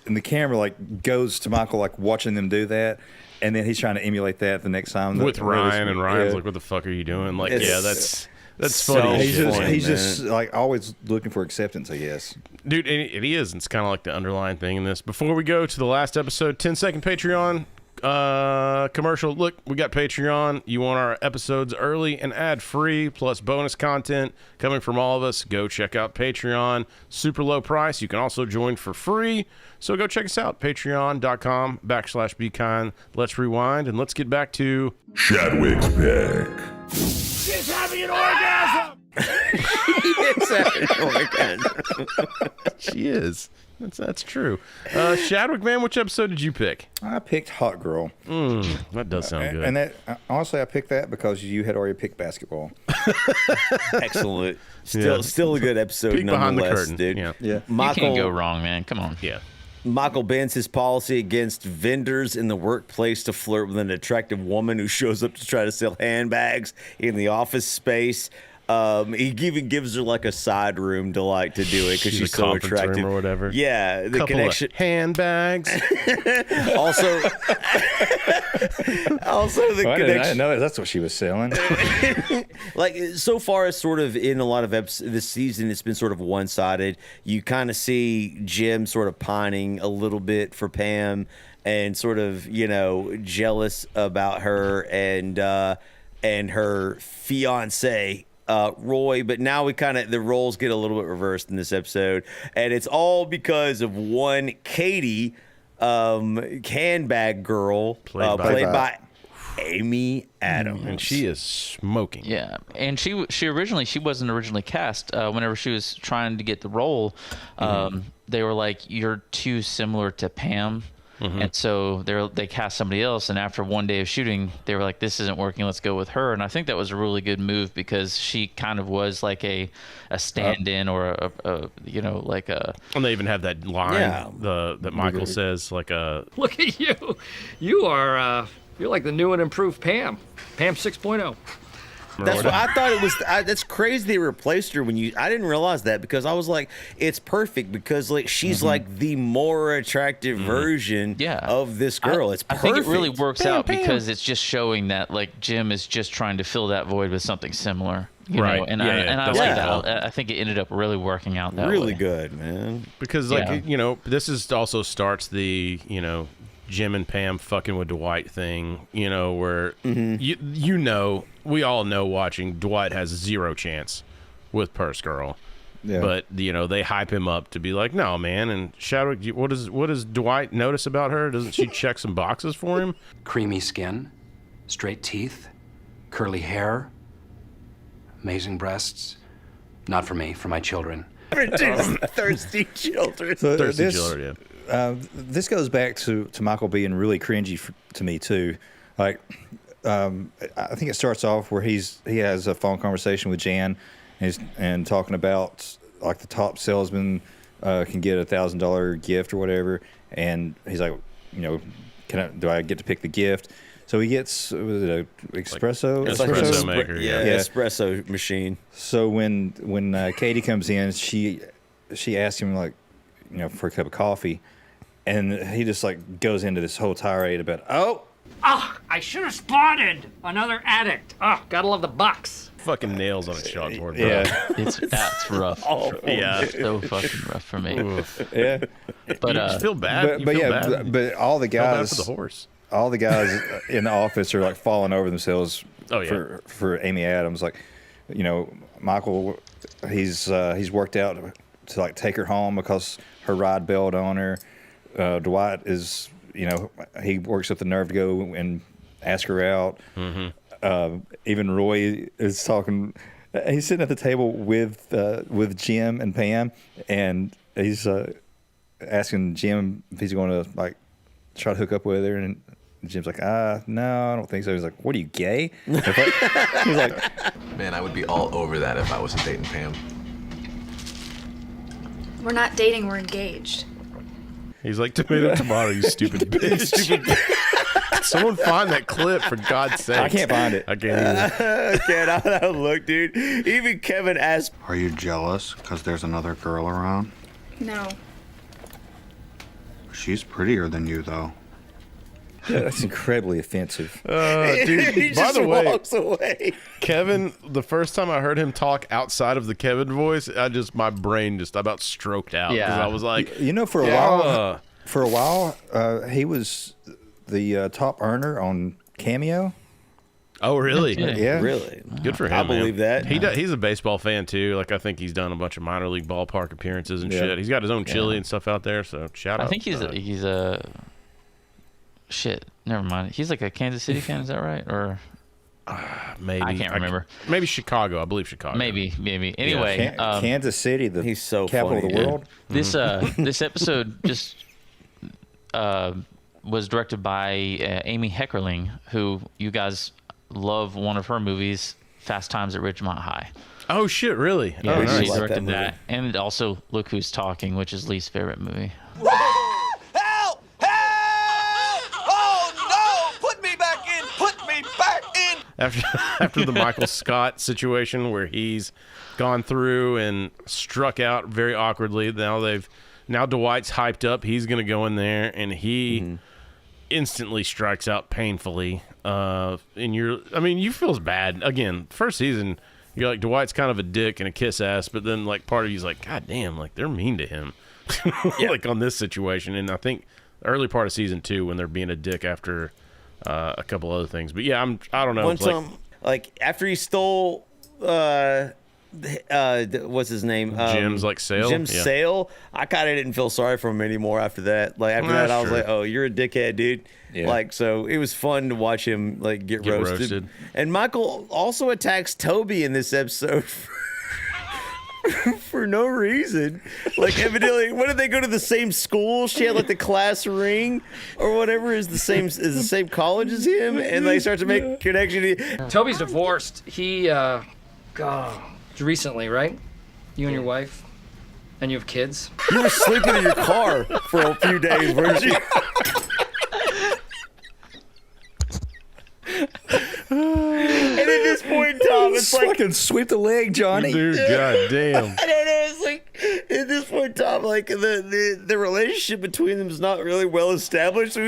the camera like goes to Michael, like watching them do that, and then he's trying to emulate that the next time with Ryan, and Ryan's like, "What the fuck are you doing?" Like, that's funny. He's just like always looking for acceptance, I guess. Dude, it is. It's kind of like the underlying thing in this. Before we go to the last episode, 10-second Patreon. commercial. Look, we got Patreon. You want our episodes early and ad-free, plus bonus content coming from all of us. Go check out Patreon. Super low price. You can also join for free. So go check us out. Patreon.com/BeKind. Let's rewind and let's get back to Chadwick's pick. She's having an orgasm! She's having an orgasm. She is. That's true. Chadwick, man, which episode did you pick? I picked Hot Girl. That does sound good. And that honestly, I picked that because you had already picked basketball. Excellent. Still a good episode. Peek behind the curtain, dude. Yeah. You can't go wrong, man. Come on. Yeah. Michael bans his policy against vendors in the workplace to flirt with an attractive woman who shows up to try to sell handbags in the office space. He even gives her like a side room to do it because she's so attractive or whatever. Yeah, the Couple connection. of handbags. also, the I connection. didn't know that's what she was selling. Like so far, it's sort of in a lot of episodes this season, it's been sort of one-sided. You kind of see Jim sort of pining a little bit for Pam and sort of jealous about her and her fiance. Roy, but now the roles get a little bit reversed in this episode, and it's all because of one Katie, handbag girl, played by Amy Adams, and she is smoking. Yeah, and she wasn't originally cast. Whenever she was trying to get the role, they were like, "You're too similar to Pam." And so they cast somebody else, and after one day of shooting, they were like, "This isn't working. Let's go with her." And I think that was a really good move because she kind of was like a stand-in or like a. And they even have that line that Michael says like a. Look at you, you're like the new and improved Pam 6.0. That's what I thought it was. That's crazy they replaced her I didn't realize that because I was like, it's perfect because like she's like the more attractive version of this girl. It's perfect. I think it really works out because it's just showing that like Jim is just trying to fill that void with something similar. You know? And I like that. I think it ended up really working out that way. Really good, man. Because like this is also starts the Jim and Pam fucking with Dwight thing, where we all know watching Dwight has zero chance with Purse Girl. Yeah. But they hype him up to be like, no, man. And Chadwick, what does Dwight notice about her? Doesn't she check some boxes for him? Creamy skin, straight teeth, curly hair, amazing breasts. Not for me, for my children. Thirsty children. Thirsty children, yeah. This goes back to Michael being really cringy to me too. Like, I think it starts off where he has a phone conversation with Jan, and talking about like the top salesman can get $1,000 gift or whatever, and he's like, do I get to pick the gift? So he gets an espresso maker, espresso machine. So when Katie comes in, she asks him like, for a cup of coffee. And he just like goes into this whole tirade about, I should have spotted another addict. Gotta love the bucks. Fucking nails on a chalkboard, bro. Yeah. That's rough. Yeah. So fucking rough for me. Yeah. But you just feel bad. But all the guys for the horse. All the guys in the office are like falling over themselves for Amy Adams. Like, Michael, he's worked out to like take her home because her ride bailed on her. Dwight is, he works up the nerve to go and ask her out. Even Roy is talking. He's sitting at the table with Jim and Pam, and he's asking Jim if he's going to like try to hook up with her, and Jim's like, no, I don't think so. He's like, what are you, gay? He's like, man, I would be all over that if I wasn't dating Pam. We're not dating, we're engaged. He's like, tomato, you stupid bitch. Someone find that clip, for God's sake. I can't find it. I can't either. Look, dude. Even Kevin asked, are you jealous because there's another girl around? No. She's prettier than you, though. Yeah, that's incredibly offensive. Dude, he by just the way, walks away. Kevin, the first time I heard him talk outside of the Kevin voice, my brain just about stroked out. Yeah. Because I was like, for a while, he was the top earner on Cameo. Oh, really? Yeah. Really? Good for him. I believe that. He's a baseball fan too. Like I think he's done a bunch of minor league ballpark appearances and shit. He's got his own chili and stuff out there. So shout out. I think he's a shit. Never mind. He's like a Kansas City fan. Is that right? Or maybe I can't remember. Maybe Chicago. I believe Chicago. Maybe. Anyway, Cansas City, he's so capital funny, of the world. This this episode just was directed by Amy Heckerling, who you guys love one of her movies, Fast Times at Ridgemont High. Oh shit! Really? Yeah, oh, nice. she directed that, and also Look Who's Talking, which is Lee's favorite movie. Help! Help! Oh no! Put me back in! Put me back in! After the Michael Scott situation where he's gone through and struck out very awkwardly, now Dwight's hyped up. He's gonna go in there and he instantly strikes out painfully. And you feel bad. Again, first season, you're like, Dwight's kind of a dick and a kiss ass, but then like part of you's like, God damn, like they're mean to him. Like on this situation. And I think early part of season 2 when they're being a dick after a couple other things. But yeah, I don't know. One time, like after he stole what's his name? Jim's sale. Jim's sale. I kind of didn't feel sorry for him anymore after that. Like after that, I was like, "Oh, you're a dickhead, dude." Yeah. Like so, it was fun to watch him like get roasted. And Michael also attacks Toby in this episode for no reason. Like evidently, what did they go to the same school? She had like the class ring or whatever is the same college as him, and they start to make a connection. Toby's divorced. He recently, right? You and your wife, and you have kids. You were sleeping in your car for a few days, weren't you? And at this point in time, it's like fucking sweep the leg, Johnny. Dude, goddamn. I don't know. It's like at this point in time, like the relationship between them is not really well established. So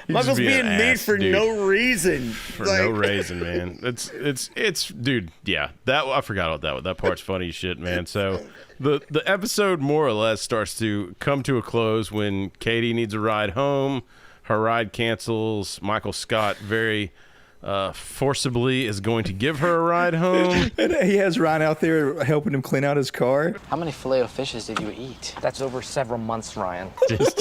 Michael's being mean for no reason. For no reason, man. It's dude. Yeah, I forgot about that. That part's funny as shit, man. So the episode more or less starts to come to a close when Katie needs a ride home. Her ride cancels. Michael Scott very forcibly is going to give her a ride home. And he has Ryan out there helping him clean out his car. How many filet-o-fishes did you eat? That's over several months, Ryan. Just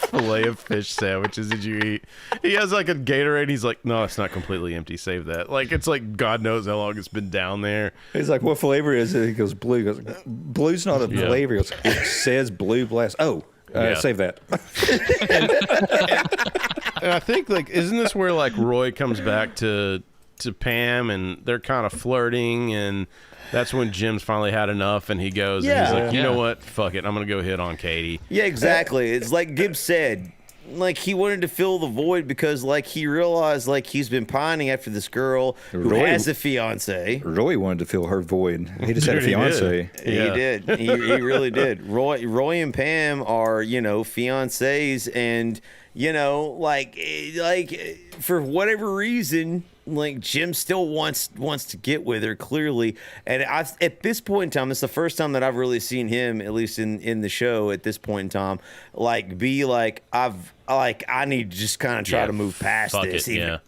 filet of fish sandwiches did you eat? He has like a Gatorade. He's like, no, it's not completely empty. Save that. Like it's like God knows how long it's been down there. He's like, what flavor is it? He goes, blue. He goes, blue's not a flavor. He goes, it says blue blast. Oh. Save that. And I think isn't this where Roy comes back to Pam and they're kind of flirting and that's when Jim's finally had enough and he goes and he's like, you know what? Fuck it. I'm going to go hit on Katie. Yeah, exactly. It's like Gibbs said. Like he wanted to fill the void because he realized he's been pining after this girl who has a fiance. Roy wanted to fill her void. He just had a fiance. He did. He really did. Roy and Pam are fiancés, and for whatever reason. Jim still wants to get with her clearly, and at this point in time, it's the first time that I've really seen him, at least in the show at this point in time, be I need to just kind of try to move past this. I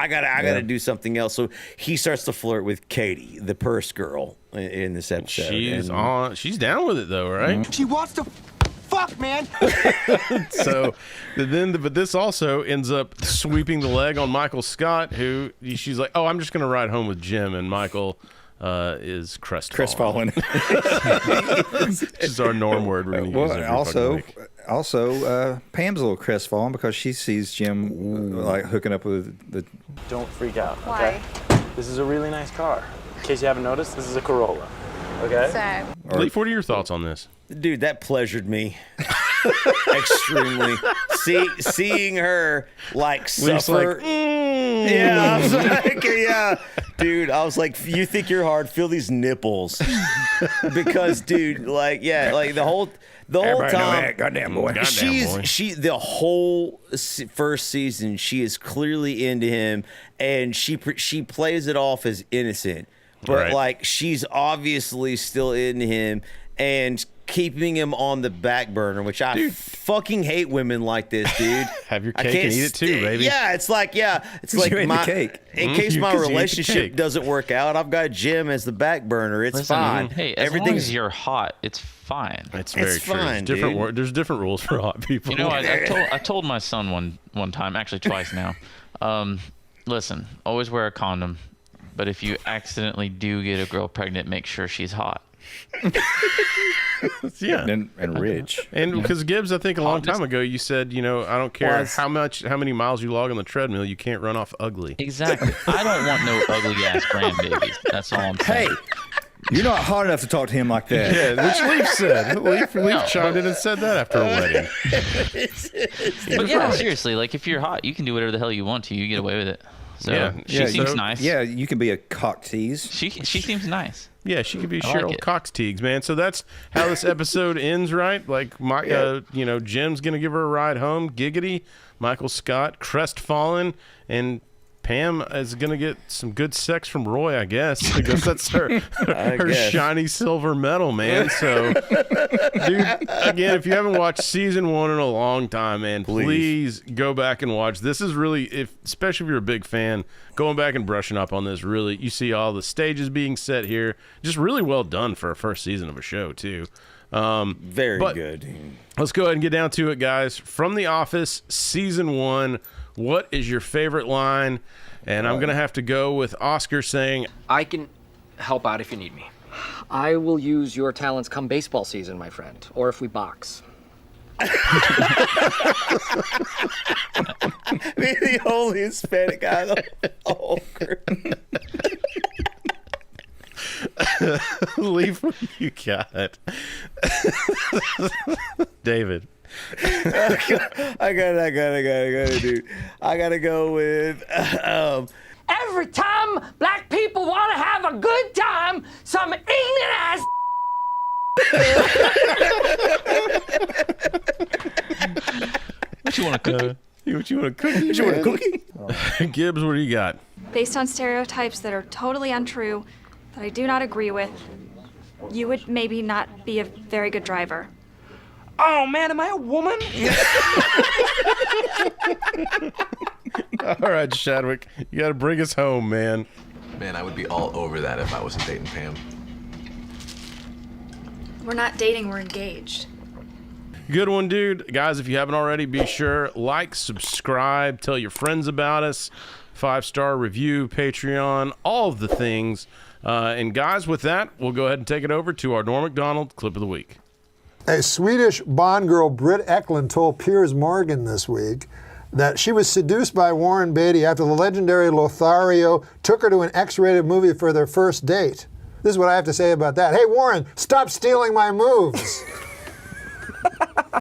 gotta do something else. So he starts to flirt with Katie, the purse girl, in this episode. She's down with it though, right? She wants to. Fuck, man. But this also ends up sweeping the leg on Michael Scott, who she's like, "Oh, I'm just gonna ride home with Jim," and Michael is crestfallen. It's our norm word. We're gonna use every also, Pam's a little crestfallen because she sees Jim hooking up with the. Don't freak out. Okay. Why? This is a really nice car. In case you haven't noticed, this is a Corolla. Okay. Same. Leaf, what are your thoughts on this? Dude, that pleasured me extremely. Seeing her suffer. Yeah, I was like, yeah, dude. I was like, you think you're hard? Feel these nipples, because, dude, the whole time, goddamn boy. The whole first season, she is clearly into him, and she plays it off as innocent, but she's obviously still into him. And keeping him on the back burner, which I fucking hate women like this, dude. Have your cake and eat it too, baby. Yeah, it's like the cake. In case my relationship doesn't work out, I've got Jim as the back burner. It's fine. Hey, as long as you're hot, it's fine. It's very true. Fine, There's different rules for hot people. You know, I told my son one time, actually twice now. Listen, always wear a condom, but if you accidentally do get a girl pregnant, make sure she's hot. Yeah, and rich. And because Gibbs, I think a long time ago, you said, I don't care how many miles you log on the treadmill, you can't run off ugly. Exactly. I don't want no ugly ass grandbabies. That's all I'm saying. Hey, you're not hot enough to talk to him like that. Yeah, which Leaf said. Leaf chimed in and said that after a wedding. But yeah, seriously, like if you're hot, you can do whatever the hell you want to. You get away with it. So she seems nice. Yeah, you can be a cock tease. She seems nice. Yeah, she could be Cheryl Cox Teagues, man. So that's how this episode ends, right? Like, Jim's gonna give her a ride home. Giggity, Michael Scott, crestfallen, and Pam is gonna get some good sex from Roy, I guess. Because that's her shiny silver medal, man. So, dude, again, if you haven't watched season 1 in a long time, man, please go back and watch. This is really, especially if you're a big fan, going back and brushing up on this. Really, you see all the stages being set here. Just really well done for a first season of a show, too. Very good. Let's go ahead and get down to it, guys. From The Office, season 1. What is your favorite line? And I'm going to have to go with Oscar saying, I can help out if you need me. I will use your talents come baseball season, my friend, or if we box. The only Hispanic guy in the whole group. Leave what you got. David. I gotta, dude. I gotta go with. Every time black people want to have a good time, some ignorant ass. What you want to cook? What you want to cook? What you want a cookie? Gibbs, what do you got? Based on stereotypes that are totally untrue, that I do not agree with, you would maybe not be a very good driver. Oh man, am I a woman? All right, Chadwick, you got to bring us home, man. Man, I would be all over that if I wasn't dating Pam. We're not dating, we're engaged. Good one, dude. Guys, if you haven't already, be sure, like, subscribe, tell your friends about us, 5-star review, Patreon, all of the things. And guys, with that, we'll go ahead and take it over to our Norm Macdonald clip of the week. A Swedish Bond girl, Britt Eklund, told Piers Morgan this week that she was seduced by Warren Beatty after the legendary Lothario took her to an X-rated movie for their first date. This is what I have to say about that. Hey, Warren, stop stealing my moves.